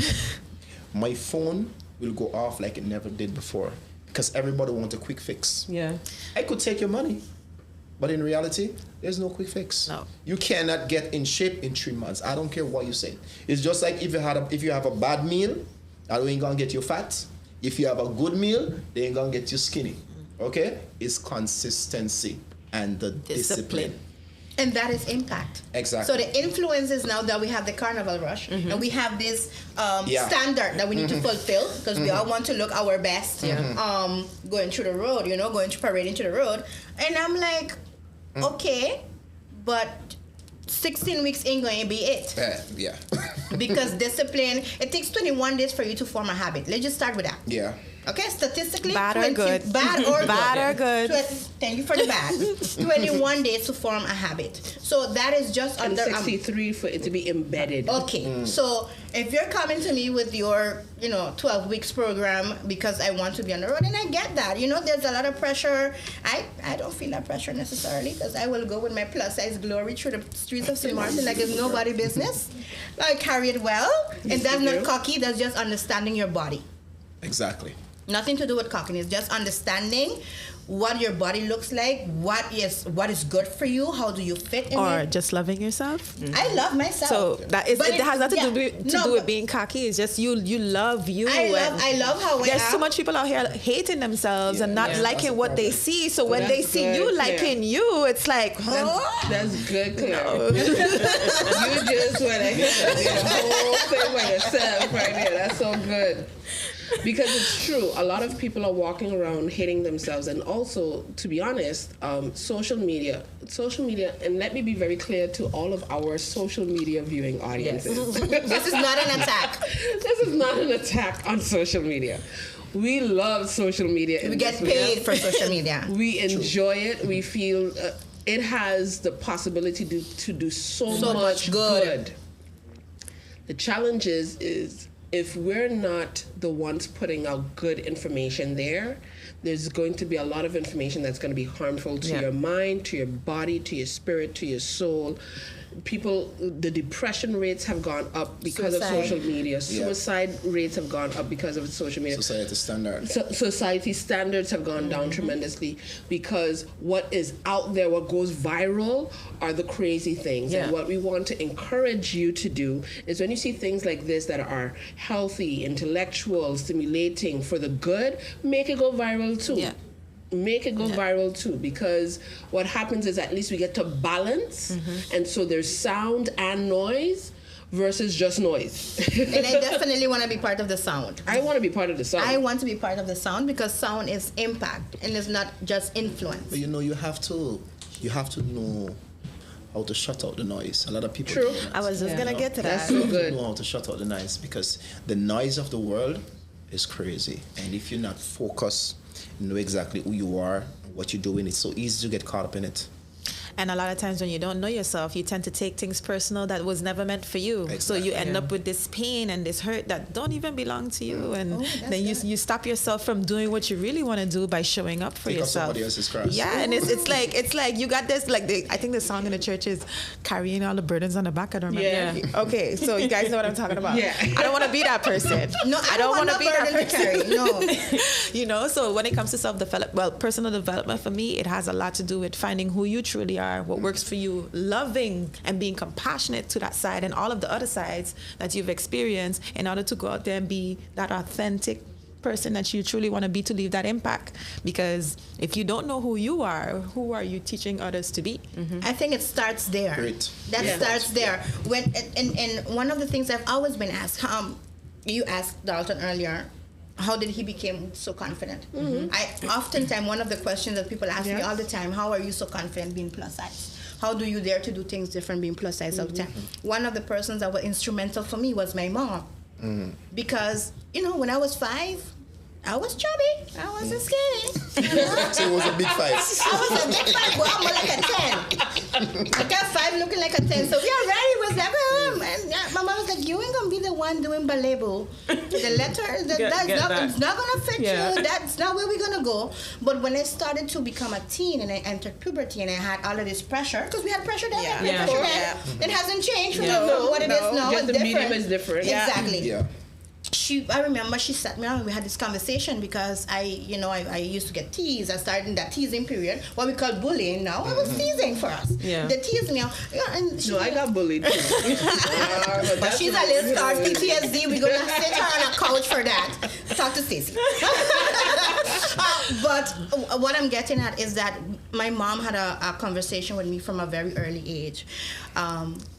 my phone will go off like it never did before because everybody wants a quick fix. Yeah. I could take your money, but in reality, there's no quick fix. No. You cannot get in shape in 3 months. I don't care what you say. It's just like if you have a bad meal, that ain't gonna get you fat. If you have a good meal, they ain't gonna get you skinny. Okay? It's consistency and the discipline. And that is impact. Exactly. So the influences now that we have the carnival rush and we have this Yeah. standard that we need to fulfill because we all want to look our best going through the road, going to parading to the road. And I'm like, okay, but 16 weeks ain't going to be it. Yeah. Because discipline, it takes 21 days for you to form a habit. Let's just start with that. Yeah. Okay, statistically, Bad or good? Bad or good? Bad or good? Thank you for the bad. 21 days to form a habit. So that is just And under 63 for it to be embedded. Okay, so if you're coming to me with your, 12 weeks program because I want to be on the road, and I get that, there's a lot of pressure. I don't feel that pressure necessarily because I will go with my plus size glory through the streets of St. Martin like it's nobody business. I carry it well, and that's not cocky. That's just understanding your body. Exactly. Nothing to do with cockiness, just understanding what your body looks like, what is good for you, how do you fit in Or it. just loving yourself. I love myself. So that is But it has nothing to do No, with but being cocky. It's just you love you. I love how I There's am. so much people out here hating themselves and not Yeah, that's liking the what they problem. see. So when That's they see good, you yeah. liking you, it's like, huh? That's good, Claire. You just went ahead and did a whole thing by yourself right there. That's so good. Because it's true, a lot of people are walking around hating themselves, and also, to be honest, social media, and let me be very clear to all of our social media viewing audiences. This is not an attack. This is not an attack on social media. We love social media. We get paid for social media. We enjoy it. We feel it has the possibility to do so So much much good. good. The challenge is if we're not the ones putting out good information there's going to be a lot of information that's going to be harmful to Yeah. your mind, to your body, to your spirit, to your soul. The depression rates have gone up because Suicide. of social media. Yeah. Suicide rates have gone up because of social media. Society standard. Society standards have gone down tremendously because what is out there, what goes viral, are the crazy things. Yeah. And what we want to encourage you to do is when you see things like this that are healthy, intellectual, stimulating for the good, make it go viral too. Yeah. Make it go viral too, because what happens is at least we get to balance, and so there's sound and noise versus just noise. And I definitely want to be part of the sound. I want to be part of the sound. I want to be part of the sound because sound is impact and it's not just influence. But you have to know how to shut out the noise. A lot of people True. don't. I was just gonna get to That's that. so You have to good. know how to shut out the noise because the noise of the world is crazy. And if you're not focused, know exactly who you are, what you're doing, it's so easy to get caught up in it. And a lot of times when you don't know yourself, you tend to take things personal that was never meant for you. So you Exactly. end up with this pain and this hurt that don't even belong to you. And that's then you, good. you stop yourself from doing what you really want to do by showing up for Take up yourself. somebody else's cross. Yeah, and it's like you got this, like I think the song in the church is carrying all the burdens on the back. I don't remember. Yeah. Okay, so you guys know what I'm talking about. Yeah. I don't want to be that person. No, I don't want wanna no burden to carry. No. You know, so when it comes to personal development for me, it has a lot to do with finding who you truly are, what works for you, loving and being compassionate to that side and all of the other sides that you've experienced in order to go out there and be that authentic person that you truly want to be to leave that impact. Because if you don't know who you are, who are you teaching others to be? I think it starts there. Great. That Yeah. starts there. When and one of the things I've always been asked, you asked Dalton earlier, how did he become so confident? I oftentimes one of the questions that people ask me Yes. all the time, how are you so confident being plus size? How do you dare to do things different being plus size all the time? One of the persons that were instrumental for me was my mom. Because, when I was 5, I was chubby. I wasn't skinny. So it was a big fight. I was a big 5, well, I'm more like a 10. I got 5 looking like a 10. So we already was like, my mom was like, you ain't gonna be the one doing ballet boo. The letter, Get that. it's not gonna fit Yeah. you. That's not where we're gonna go. But when I started to become a teen and I entered puberty and I had all of this pressure, because we had pressure then, Yeah. we had pressure Yeah. then. It hasn't changed from No, what it is now. Just It's the medium different. is different. Yeah. Exactly. Yeah. I remember she sat me down and we had this conversation because I used to get teased. I started in that teasing period, what we call bullying now. It was teasing for us. Yeah. They teased me. And she, No, I got bullied too. but she's a little scar PTSD. We're going to sit her on a couch for that. Talk to Stacey. But what I'm getting at is that my mom had a conversation with me from a very early age,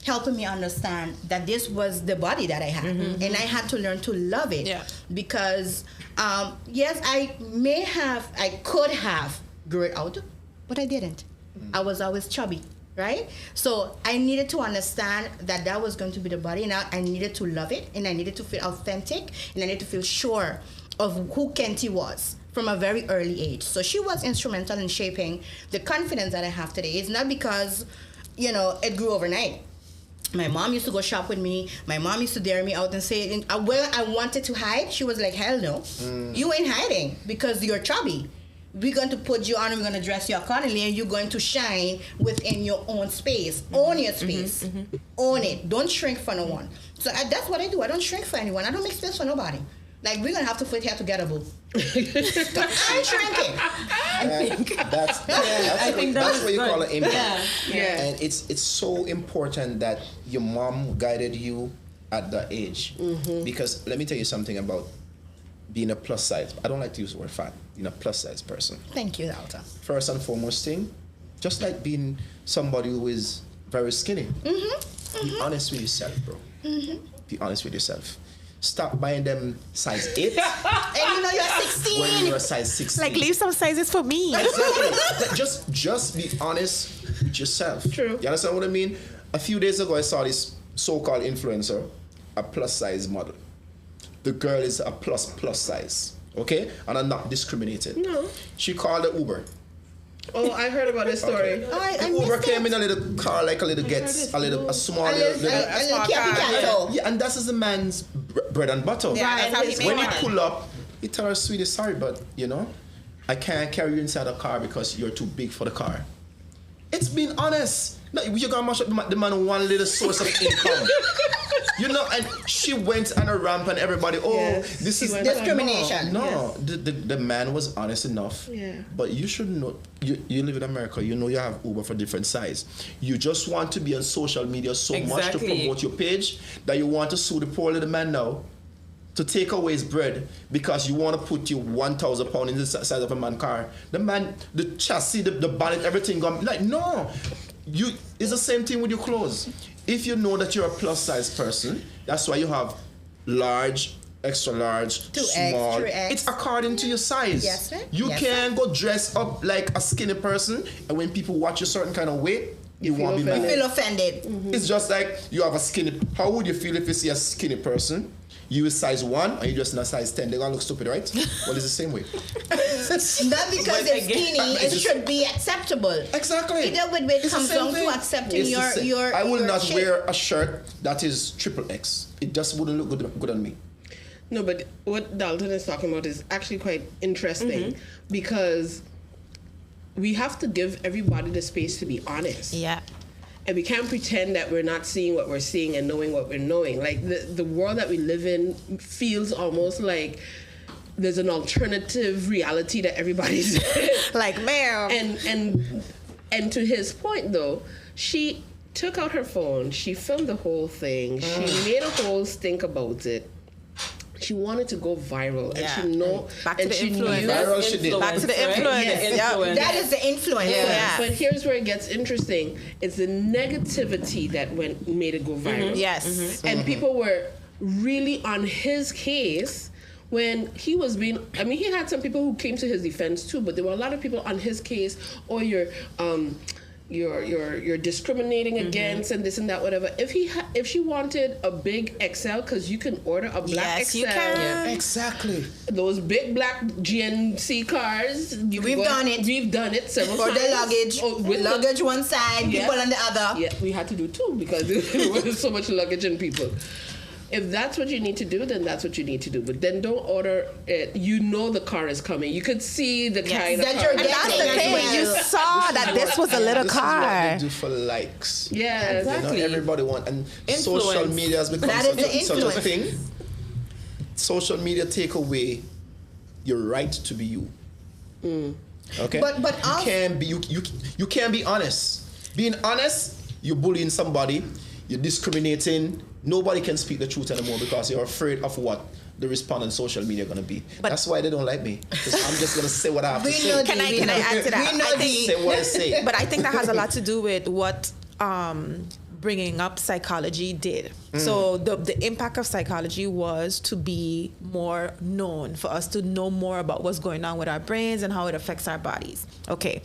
helping me understand that this was the body that I had. And I had to learn to love it. Yeah. Because, yes, I could have grew it out, but I didn't. I was always chubby. Right? So I needed to understand that was going to be the body, and I needed to love it, and I needed to feel authentic, and I needed to feel sure of who Kenty was from a very early age. So she was instrumental in shaping the confidence that I have today. It's not because, it grew overnight. My mom used to go shop with me. My mom used to dare me out and say, where I wanted to hide, she was like, hell no. You ain't hiding because you're chubby. We're going to put you on and we're going to dress you accordingly, and you're going to shine within your own space. Own your space. Own it. Don't shrink for no one. So that's what I do. I don't shrink for anyone. I don't make space for nobody. Like, we're going to have to fit here together, boo. I ain't shrinking. That's what you call an impact. Yeah. And it's so important that your mom guided you at that age. Because let me tell you something about being a plus size. I don't like to use the word fat. Being a plus size person. Thank you, Dalton. First and foremost thing, just like being somebody who is very skinny. Be honest with yourself, bro. Be honest with yourself. Stop buying them size 8 And you're 16. when you're size 16. Like, leave some sizes for me. Exactly. just be honest with yourself. True. You understand what I mean? A few days ago, I saw this so-called influencer, a plus size model. The girl is a plus size, okay? And I'm not discriminating. No. She called the Uber. Oh, I heard about this story. Oh, I Uber missed came it. in a little car, like a little Gets, a small A little. little Picasso. Yeah, and that's the man's bread and butter. Yeah, that's how he and When made he it. pull up, he tell her, sweetie, sorry, but I can't carry you inside the car because you're too big for the car. It's being honest. No, you're gonna mash up the man one little source of income. And she went on a ramp and everybody, Yes, this she is went on- Discrimination. No, the man was honest enough. Yeah. But you should know, you live in America, you have Uber for different size. You just want to be on social media so much to Exactly. promote your page that you want to sue the poor little man now to take away his bread because you want to put you 1,000 pounds in the size of a man's car. The man, the chassis, the bonnet, everything gone. Like, no. It's the same thing with your clothes. If you know that you're a plus size person, that's why you have large, extra large, 2X, small. 3X. It's according to your size. Yes, sir. You Yes, can't go dress up like a skinny person, and when people watch a certain kind of weight, you feel won't be offended. mad. Feel offended. It's just like you have a skinny. How would you feel if you see a skinny person? You is size 1 and you just not size 10. They're gonna look stupid, right? Well, it's the same way. Not because But it's again- skinny, it should be acceptable. Exactly. Either way, it It's the comes same down thing. to accepting It's the same. your. I will your not shape. wear a shirt that is XXX. It just wouldn't look good on me. No, but what Dalton is talking about is actually quite interesting because we have to give everybody the space to be honest. Yeah. And we can't pretend that we're not seeing what we're seeing and knowing what we're knowing. Like the world that we live in feels almost like there's an alternative reality that everybody's in. Like, ma'am. And to his point though, she took out her phone, she filmed the whole thing, she made a whole stink about it. She wanted to go viral, and Yeah. she know, Back to and the she influence. knew. Viral she did. Back to the Right? influence. The Yeah. influence. That is the influence. Yeah. But here's where it gets interesting: it's the negativity that made it go viral. Yes. And people were really on his case when he was being. I mean, he had some people who came to his defense too, but there were a lot of people on his case. Or you're discriminating against and this and that, whatever. If she wanted a big XL, because you can order a black Yes, XL. you can. Exactly. Those big black GNC cars. You can We've done it. We've done it several For times. the luggage, Oh, with the- luggage one side, Yeah. people on the other. Yeah, we had to do two because there was so much luggage and people. If that's what you need to do, then that's what you need to do. But then don't order it. You know the car is coming. You could see the kind of That car. you're And that's the Yes, thing. well. You saw that this was a little This is what car. they do for likes. Yeah, Exactly. Everybody want, and Influence. social media has become That is such the a influence. thing. Social media take away your right to be you. Okay, But you also- can't be you can't be honest. Being honest, you're bullying somebody, you're discriminating. Nobody can speak the truth anymore because you're afraid of what the response on social media going to be. But- That's why they don't like me. 'Cause I'm just going to say what I have to We say. know Can I add to that? We know I think- Say what I say. But I think that has a lot to do with what bringing up psychology did. So the impact of psychology was to be more known, for us to know more about what's going on with our brains and how it affects our bodies. Okay.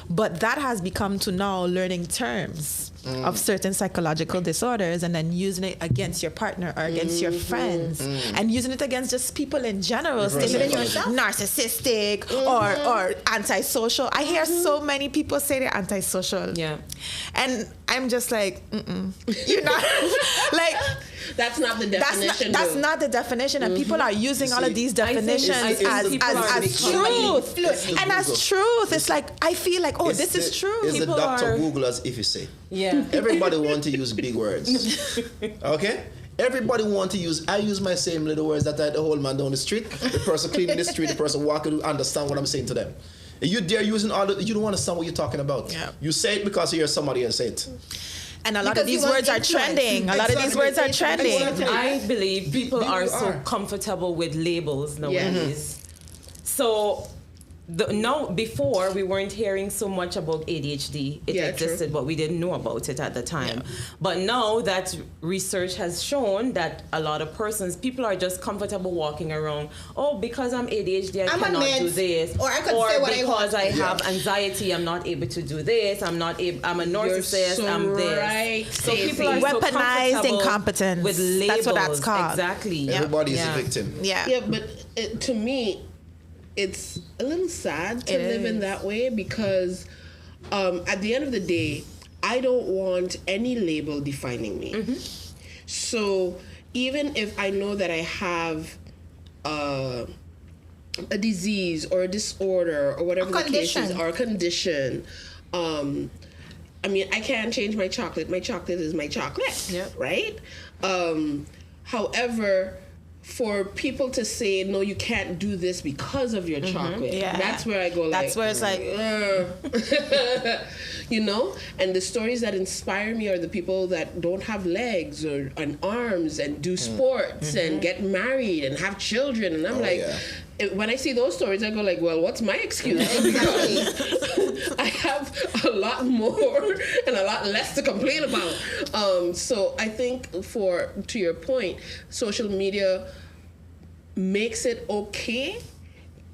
But that has become to now learning terms of certain psychological disorders and then using it against your partner or against your friends and using it against just people in general, stating psychology. narcissistic or antisocial. I hear so many people say they're antisocial. Yeah. And I'm just like, you're not like that's not the that's definition. that's though. not the definition, and people are using all of these I think definitions it's people are as becoming- truth, It's the and as Google. truth. It's like I feel like, oh, It's this is the- true. It's the People Dr. are- Google as if you say. Yeah. Everybody want to use big words. Okay? Everybody want to use, I use my same little words that I the whole man down the street, the person cleaning the street, the person walking to understand what I'm saying to them. And you dare using all the, you don't understand what you're talking about. Yeah. You say it because you hear somebody else say it. And a lot Because of you these want words are influence. trending. A lot of these Exactly. words are trending. Exactly. I believe people People are so are. comfortable with labels nowadays. So now, before we weren't hearing so much about ADHD. It Yeah, existed, true. but we didn't know about it at the time. But now that research has shown that a lot of people are just comfortable walking around. Oh, because I'm ADHD, I I'm on cannot do meds, this. or I could say what I because want. I have Yeah. anxiety, I'm not able to do this. I'm a narcissist. so I'm this. right, So Stacey. people are so Weaponized comfortable incompetence. with labels. That's what that's called. Exactly. Everybody is Yeah. a victim. Yeah. Yeah, but to me, it's a little sad to It live in is. that way because at the end of the day, I don't want any label defining me. So even if I know that I have a disease or a disorder or whatever the case is, condition. or a condition, I mean, I can't change my chocolate. My chocolate is my chocolate, Yep. right? However, for people to say, no, you can't do this because of your chocolate, Yeah. that's where I go like, That's where it's like, you know, and the stories that inspire me are the people that don't have legs or and arms and do sports and get married and have children, and I'm like, yeah. when I see those stories, I go like, well, what's my excuse? I have a lot more and a lot less to complain about. So I think to your point, social media makes it okay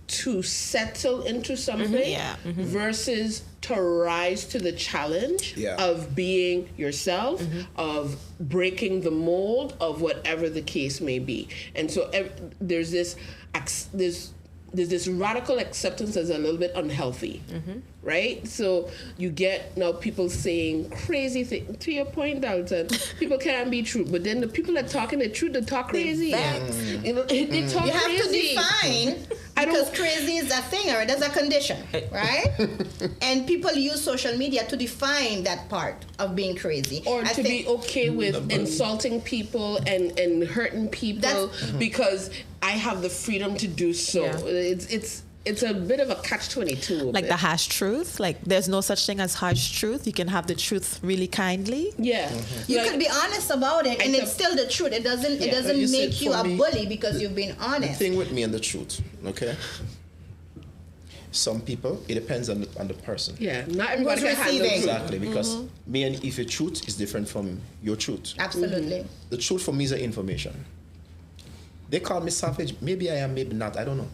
to settle into something Yeah. versus to rise to the challenge Yeah. of being yourself, of breaking the mold of whatever the case may be. And so there's this radical acceptance that's a little bit unhealthy, right? So you get now people saying crazy things. To your point, Dalton, people can be true, but then the people that talking the truth, they talk crazy. You know, they talk You have crazy. to define, because crazy is a thing or that's a condition, right? And people use social media to define that part of being crazy. Or I to think- be okay with insulting people and hurting people because I have the freedom to do so. Yeah. It's a bit of a catch-22. like the harsh truth. Like there's no such thing as harsh truth. You can have the truth really kindly. yeah. You Like, could be honest about it, and I it's still the truth. It doesn't Yeah. doesn't You see, make you for a me, bully because you've been The honest. thing with me and the truth, okay? Some people, it depends on the person. yeah, not everybody Who's can handle receiving? truth. Exactly, because me and if your truth is different from your truth. Absolutely. The truth for me is the information. They call me savage. Maybe I am, maybe not. I don't know.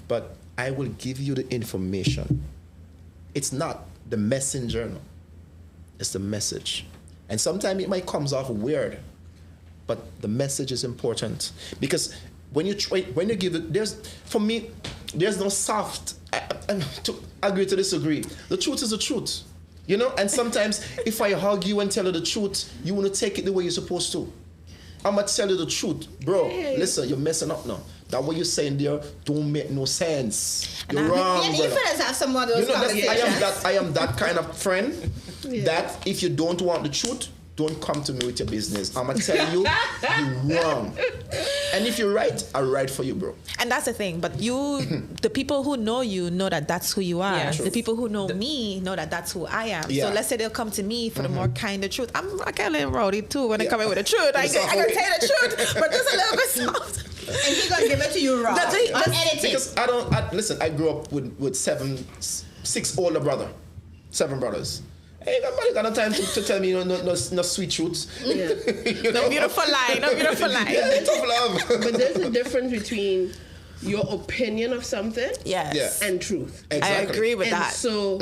But I will give you the information. It's not the messenger, no. It's the message. And sometimes it might comes off weird, but the message is important because when you give it, there's no soft. To agree to disagree. The truth is the truth, you know. And sometimes if I hug you and tell you the truth, you want to take it the way you're supposed to. I'm gonna tell you the truth, bro. Listen, you're messing up now. That what you're saying there don't make no sense. You're wrong, And you brother. fellas have some of those You know, conversations. I am that kind of friend that if you don't want the truth, don't come to me with your business. I'm gonna tell you, you're wrong. And if you're right, I'll right for you, bro. And that's the thing. But the people who know you know that that's who you are. Yeah, the people who know me know that that's who I am. Yeah. So let's say they'll come to me for the more kinder truth. I'm kind of rowdy too when they come in with the truth. I It's can not tell okay. the truth, but just a little bit soft. And he's gonna give it to you raw. That's it. Unedited. Because listen, I grew up with 6 older brother, 7 brothers. Ain't nobody got no time to tell me no sweet truths. Yeah. You know? No beautiful lie. No beautiful lie. Yeah, tough love. But there's a difference between your opinion of something Yes. Yeah. and truth. I Exactly. agree with And that. so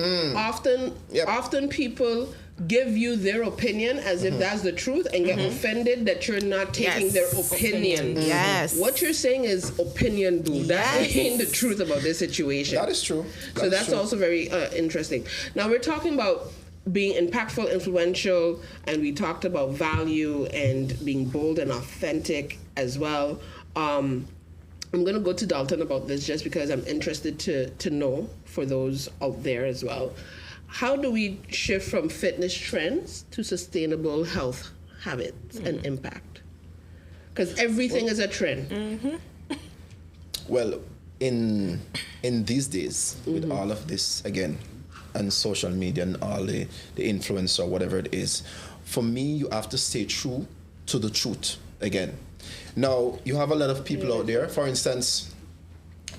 Yep. often people give you their opinion as if that's the truth and get offended that you're not taking Yes. their opinion. Yes. What you're saying is opinion, boo. That Yes. ain't the truth about this situation. That is true. So that's also very interesting. Now we're talking about being impactful, influential, and we talked about value and being bold and authentic as well. I'm going to go to Dalton about this just because I'm interested to know for those out there as well. How do we shift from fitness trends to sustainable health habits and impact? Because everything is a trend. Well, in these days, with all of this again, and social media and all the influence or whatever it is, for me, you have to stay true to the truth again. Now, you have a lot of people out there. For instance,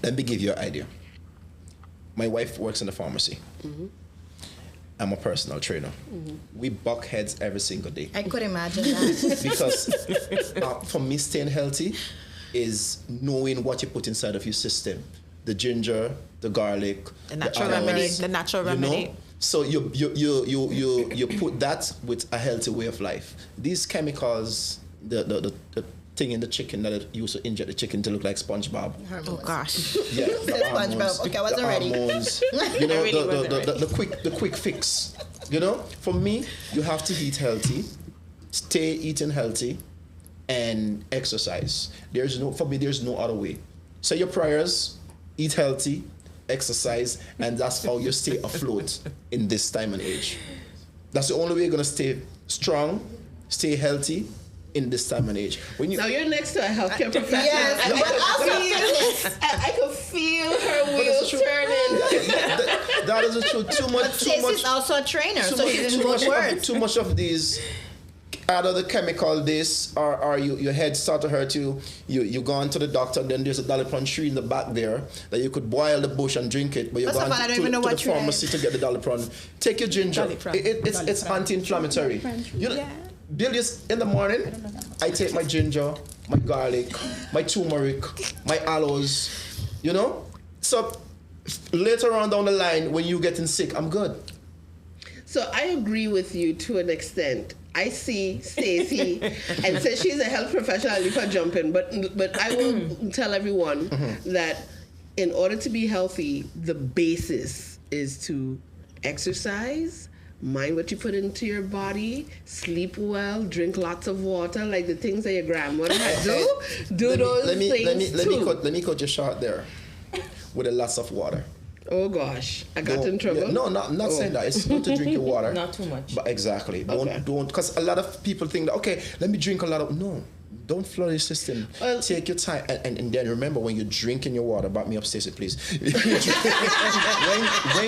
let me give you an idea. My wife works in a pharmacy. I'm a personal trainer. We buck heads every single day. I could imagine that. Because for me, staying healthy is knowing what you put inside of your system. The ginger, the garlic, The natural onions, remedy. The natural you know? remedy. So you put that with a healthy way of life. These chemicals, the thing in the chicken that it used to inject the chicken to look like SpongeBob. Oh gosh. Yeah, the SpongeBob. Okay, I wasn't ready. hormones, you know, the quick fix. You know, for me, you have to eat healthy, stay eating healthy, and exercise. There's no other way. Say your prayers, eat healthy, exercise, and that's how you stay afloat in this time and age. That's the only way you're gonna stay strong, stay healthy in this time and age. When you Now you're next to a healthcare professional. Yes, and I can feel her wheels turning. that is the truth. Too much. Stacey's also a trainer, so she's in good words. Too much of these, either the chemical this, or your head start to hurt you. You go on to the doctor, then there's a Daliprane tree in the back there that you could boil the bush and drink it, but you're First of going all, I don't to even know the what tree pharmacy to get the Daliprane. Take your ginger. Daliprane. It's anti-inflammatory. You know, Bill, this in the morning, I take my ginger, my garlic, my turmeric, my aloes, you know? So later on down the line, when you're getting sick, I'm good. So I agree with you to an extent. I see Stacey and says she's a health professional. I leave her jumping, but I will tell everyone that in order to be healthy, the basis is to exercise, mind what you put into your body, sleep well, drink lots of water, like the things that your grandmother had do. Those things too. Let me cut you short there with a lots of water. Oh gosh, I got in trouble. Yeah, no, not saying that. It's good to drink your water. Not too much. But exactly. Okay. Don't, because a lot of people think that, okay, let me drink a lot of, no. Don't flood your system. Well, take your time. And then remember, when you're drinking your water, back me up, Stacey, please. when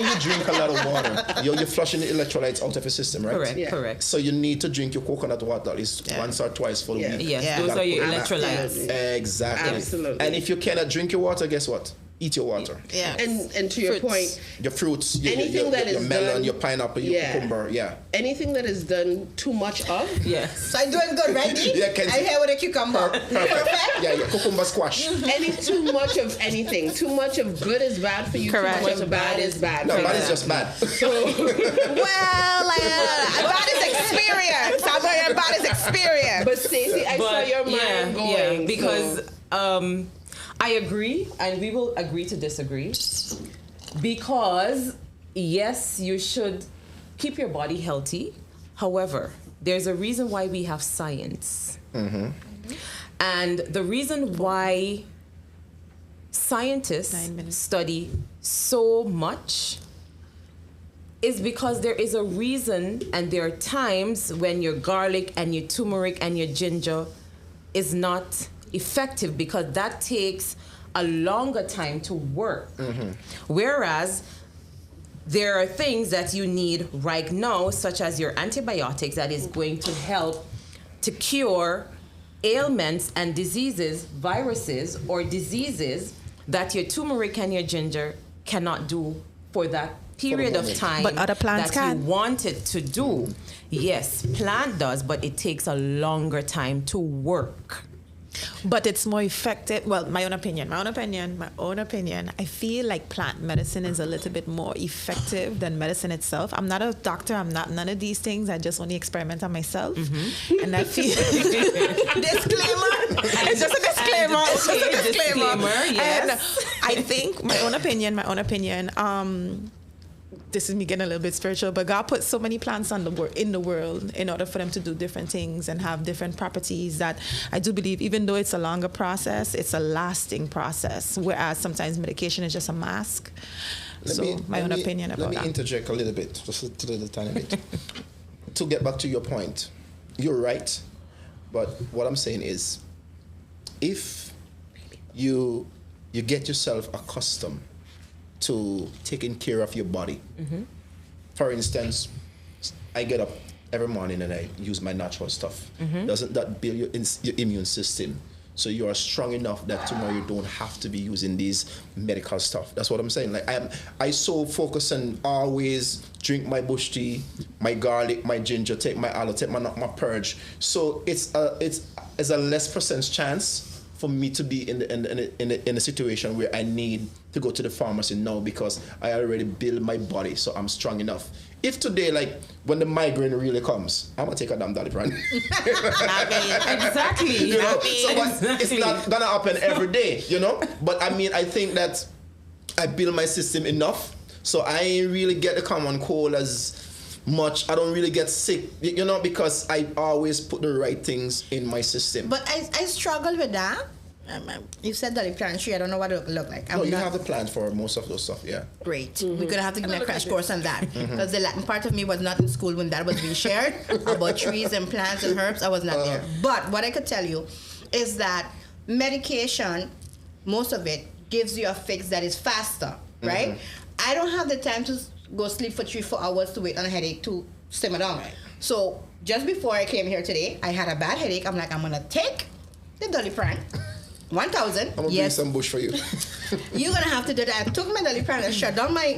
you drink a lot of water, you're flushing the electrolytes out of your system, right? Correct, Yeah. correct. So you need to drink your coconut water at least once or twice for the Yeah. week. Yes, Yeah. those are your Absolutely. electrolytes. Exactly. Absolutely. And if you cannot drink your water, guess what? Eat your water. Yeah. And to your Fruits. point, Your fruits, Anything your that your is melon, done- your pineapple, your Yeah. cucumber, yeah. anything that is done too much of, Yes. So I'm doing good, right, Dee? Yeah, Kenzie. I hear with a cucumber. Perfect. Yeah, cucumber squash. too much of anything, too much of good is bad for you. Correct. Too much of bad is bad. No, for that you. is just bad. Well, bad is experience. I'm going bad is experience. But Stacey, I saw your mind going. because so- I agree, and we will agree to disagree. Because yes, you should keep your body healthy. However, there's a reason why we have science, and the reason why scientists 9 minutes. study so much is because there is a reason, and there are times when your garlic and your turmeric and your ginger is not effective because that takes a longer time to work. Whereas there are things that you need right now, such as your antibiotics, that is going to help to cure ailments and diseases, viruses or diseases that your turmeric and your ginger cannot do for that period of moment. time But other plants that can. you want it to do. Yes, plant does, but it takes a longer time to work. But it's more effective. Well, my own opinion. I feel like plant medicine is a little bit more effective than medicine itself. I'm not a doctor. I'm not none of these things. I just only experiment on myself. And I feel disclaimer. It's just a disclaimer. It's just a disclaimer. Yes. And I think my own opinion. This is me getting a little bit spiritual, but God put so many plants in the world in order for them to do different things and have different properties that I do believe, even though it's a longer process, it's a lasting process. Whereas sometimes medication is just a mask. My own opinion about that. Let me interject a little bit, just a little tiny bit. To get back to your point, you're right, but what I'm saying is, if you get yourself accustomed to taking care of your body. For instance, I get up every morning and I use my natural stuff. Doesn't that build your immune system so you are strong enough that tomorrow you don't have to be using these medical stuff? That's what I'm saying. Like I so focus on always drink my bush tea, my garlic, my ginger, take my aloe, take my purge. So it's a less percent chance for me to be in a situation where I need to go to the pharmacy now because I already built my body, so I'm strong enough. If today, like when the migraine really comes, I'm gonna take a damn Doliprane. Exactly. You know? So, but it's not gonna happen every day, you know. But I mean, I think that I build my system enough, so I ain't really get the common cold as much. I don't really get sick, you know, because I always put the right things in my system. But I struggle with that. You said that planetary. I don't know what it look like. No, you have the plan for most of those stuff, yeah. Great. We're gonna have to give me a crash course on that because the Latin part of me was not in school when that was being shared about trees and plants and herbs. I was not there. But what I could tell you is that medication, most of it gives you a fix that is faster, right? I don't have the time to go sleep for 3-4 hours to wait on a headache to simmer down. So just before I came here today, I had a bad headache. I'm like, I'm gonna take the Doliprane. 1,000. I'm gonna bring some bush for you. You're gonna have to do that. I took my Doliprane and shut down my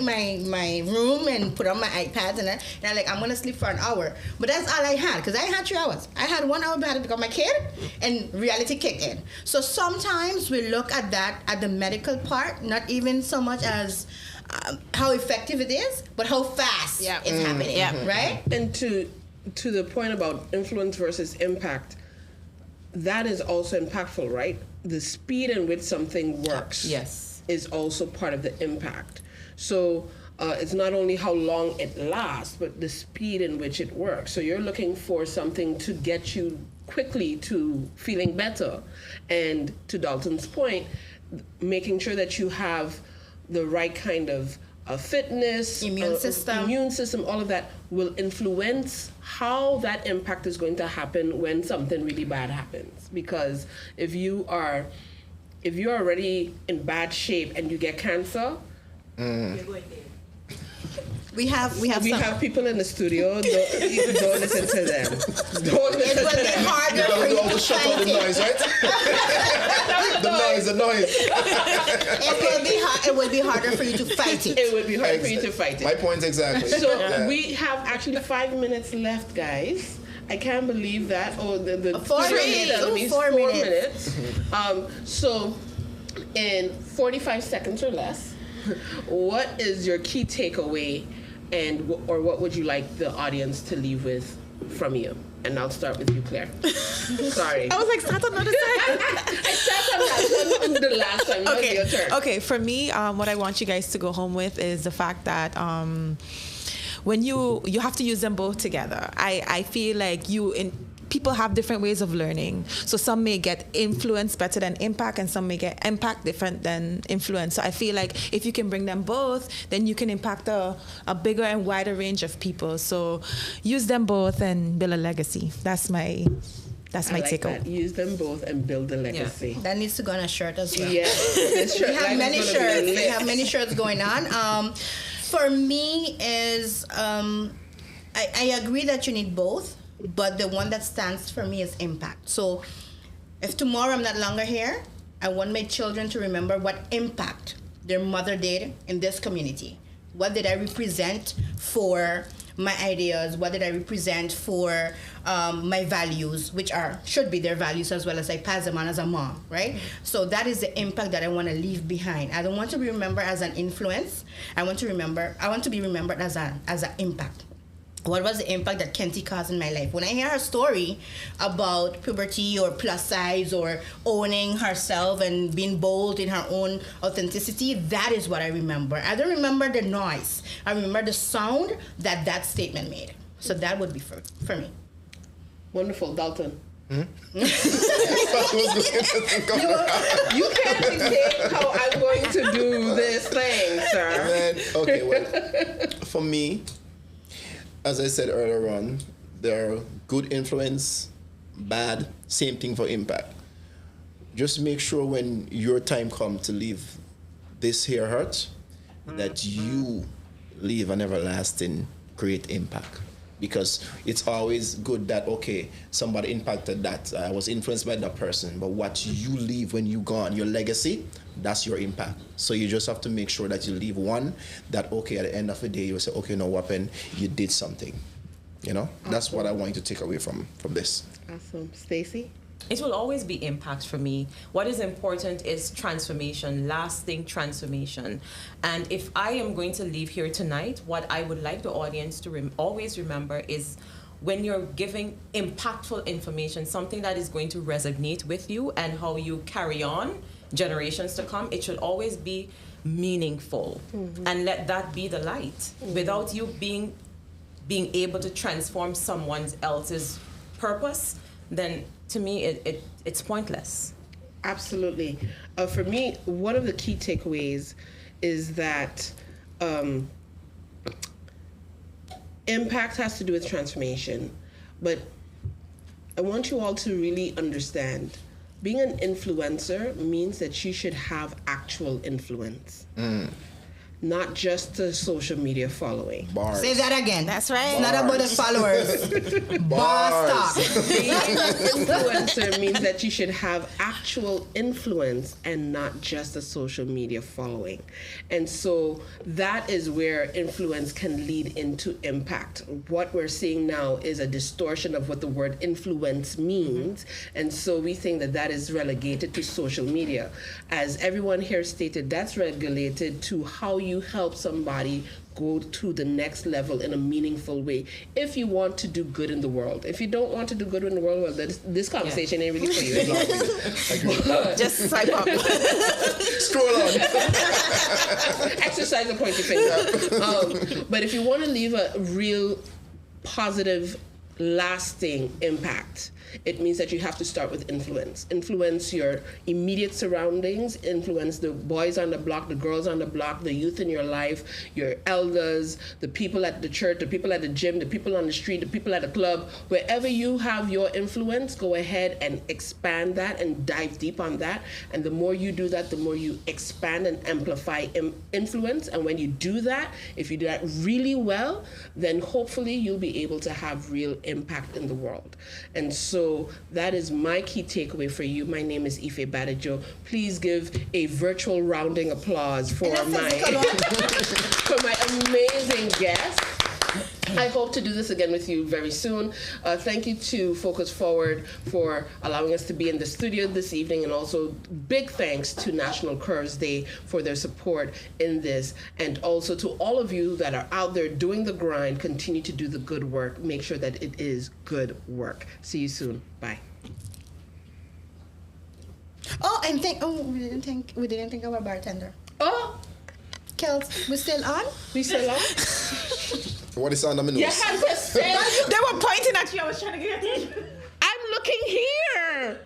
room and put on my iPads and I'm like, I'm gonna sleep for an hour. But that's all I had because I had 3 hours. I had 1 hour to pick up my kid and reality kicked in. So sometimes we look at that at the medical part, not even so much as how effective it is, but how fast it's happening, right? And to the point about influence versus impact, that is also impactful, right? The speed in which something works is also part of the impact. So it's not only how long it lasts, but the speed in which it works. So you're looking for something to get you quickly to feeling better. And to Dalton's point, making sure that you have the right kind of fitness, immune system, all of that will influence how that impact is going to happen when something really bad happens. Because if you are already in bad shape and you get cancer, you're going there. We have people in the studio. Don't listen to them. Don't listen to them. You gotta shut out the noise, right? the noise. It will be harder for you to fight it. It would be hard for you to fight it. My point exactly. So we have actually 5 minutes left, guys. I can't believe that. Oh, the 4 minutes. 4 minutes. So in 45 seconds or less, what is your key takeaway, or what would you like the audience to leave with from you? And I'll start with you, Claire. Sorry. I was like, start another time. I sat on the last time. Now it's your turn. Okay, for me, what I want you guys to go home with is the fact that when you have to use them both together. I feel like people have different ways of learning. So some may get influence better than impact, and some may get impact different than influence. So I feel like if you can bring them both, then you can impact a bigger and wider range of people. So use them both and build a legacy. That's my takeaway. Use them both and build a legacy. That needs to go on a shirt as well. Yeah. We have many shirts. We have many shirts going on. For me is I agree that you need both, but the one that stands for me is impact. So if tomorrow I'm not longer here, I want my children to remember what impact their mother did in this community. What did I represent for my ideas? What did I represent for my values, which should be their values as well, as I pass them on as a mom, right? So that is the impact that I want to leave behind. I don't want to be remembered as an influence. I want to be remembered as an impact. What was the impact that Kenty caused in my life? When I hear her story about puberty or plus size or owning herself and being bold in her own authenticity, that is what I remember. I don't remember the noise. I remember the sound that statement made. So that would be for me. Wonderful. Dalton. Hmm? You can't dictate how I'm going to do this thing, sir. Okay, well, for me, as I said earlier on, there are good influence, bad, same thing for impact. Just make sure when your time comes to leave this here hurt, that you leave an everlasting great impact. Because it's always good that, okay, somebody impacted that. I was influenced by that person. But what you leave when you gone, your legacy, that's your impact. So you just have to make sure that you leave one that, okay, at the end of the day, you will say, okay, no weapon, you did something. You know? Awesome. That's what I want you to take away from this. Awesome. Stacy? It will always be impact for me. What is important is transformation, lasting transformation. And if I am going to leave here tonight, what I would like the audience to always remember is when you're giving impactful information, something that is going to resonate with you and how you carry on generations to come, it should always be meaningful. And let that be the light. Without you being able to transform someone else's purpose, then to me, it's pointless. Absolutely. For me, one of the key takeaways is that impact has to do with transformation. But I want you all to really understand, being an influencer means that you should have actual influence. Not just a social media following. Bars. Say that again. That's right. It's not about the followers. Bar stop. Being an influencer means that you should have actual influence and not just a social media following. And so that is where influence can lead into impact. What we're seeing now is a distortion of what the word influence means. And so we think that that is relegated to social media. As everyone here stated, that's regulated to how you help somebody go to the next level in a meaningful way. If you want to do good in the world. If you don't want to do good in the world, well, this conversation ain't really for you. Just swipe up. Scroll on. Exercise and point your finger. But if you want to leave a real positive, lasting impact, it means that you have to start with influence. Influence your immediate surroundings, influence the boys on the block, the girls on the block, the youth in your life, your elders, the people at the church, the people at the gym, the people on the street, the people at the club. Wherever you have your influence, go ahead and expand that and dive deep on that. And the more you do that, the more you expand and amplify influence. And when you do that, if you do that really well, then hopefully you'll be able to have real impact in the world. And so that is my key takeaway for you. My name is Ife Badajo. Please give a virtual rounding applause for my amazing guest. I hope to do this again with you very soon. Thank you to Focus Forward for allowing us to be in the studio this evening, and also big thanks to National Curves Day for their support in this, and also to all of you that are out there doing the grind. Continue to do the good work. Make sure that it is good work. See you soon. Bye. Oh, and we didn't think of our bartender. Oh, Kels, we still on? we still on? What is on the nose? Your hands are still. They were pointing at you. I was trying to get it. I'm looking here.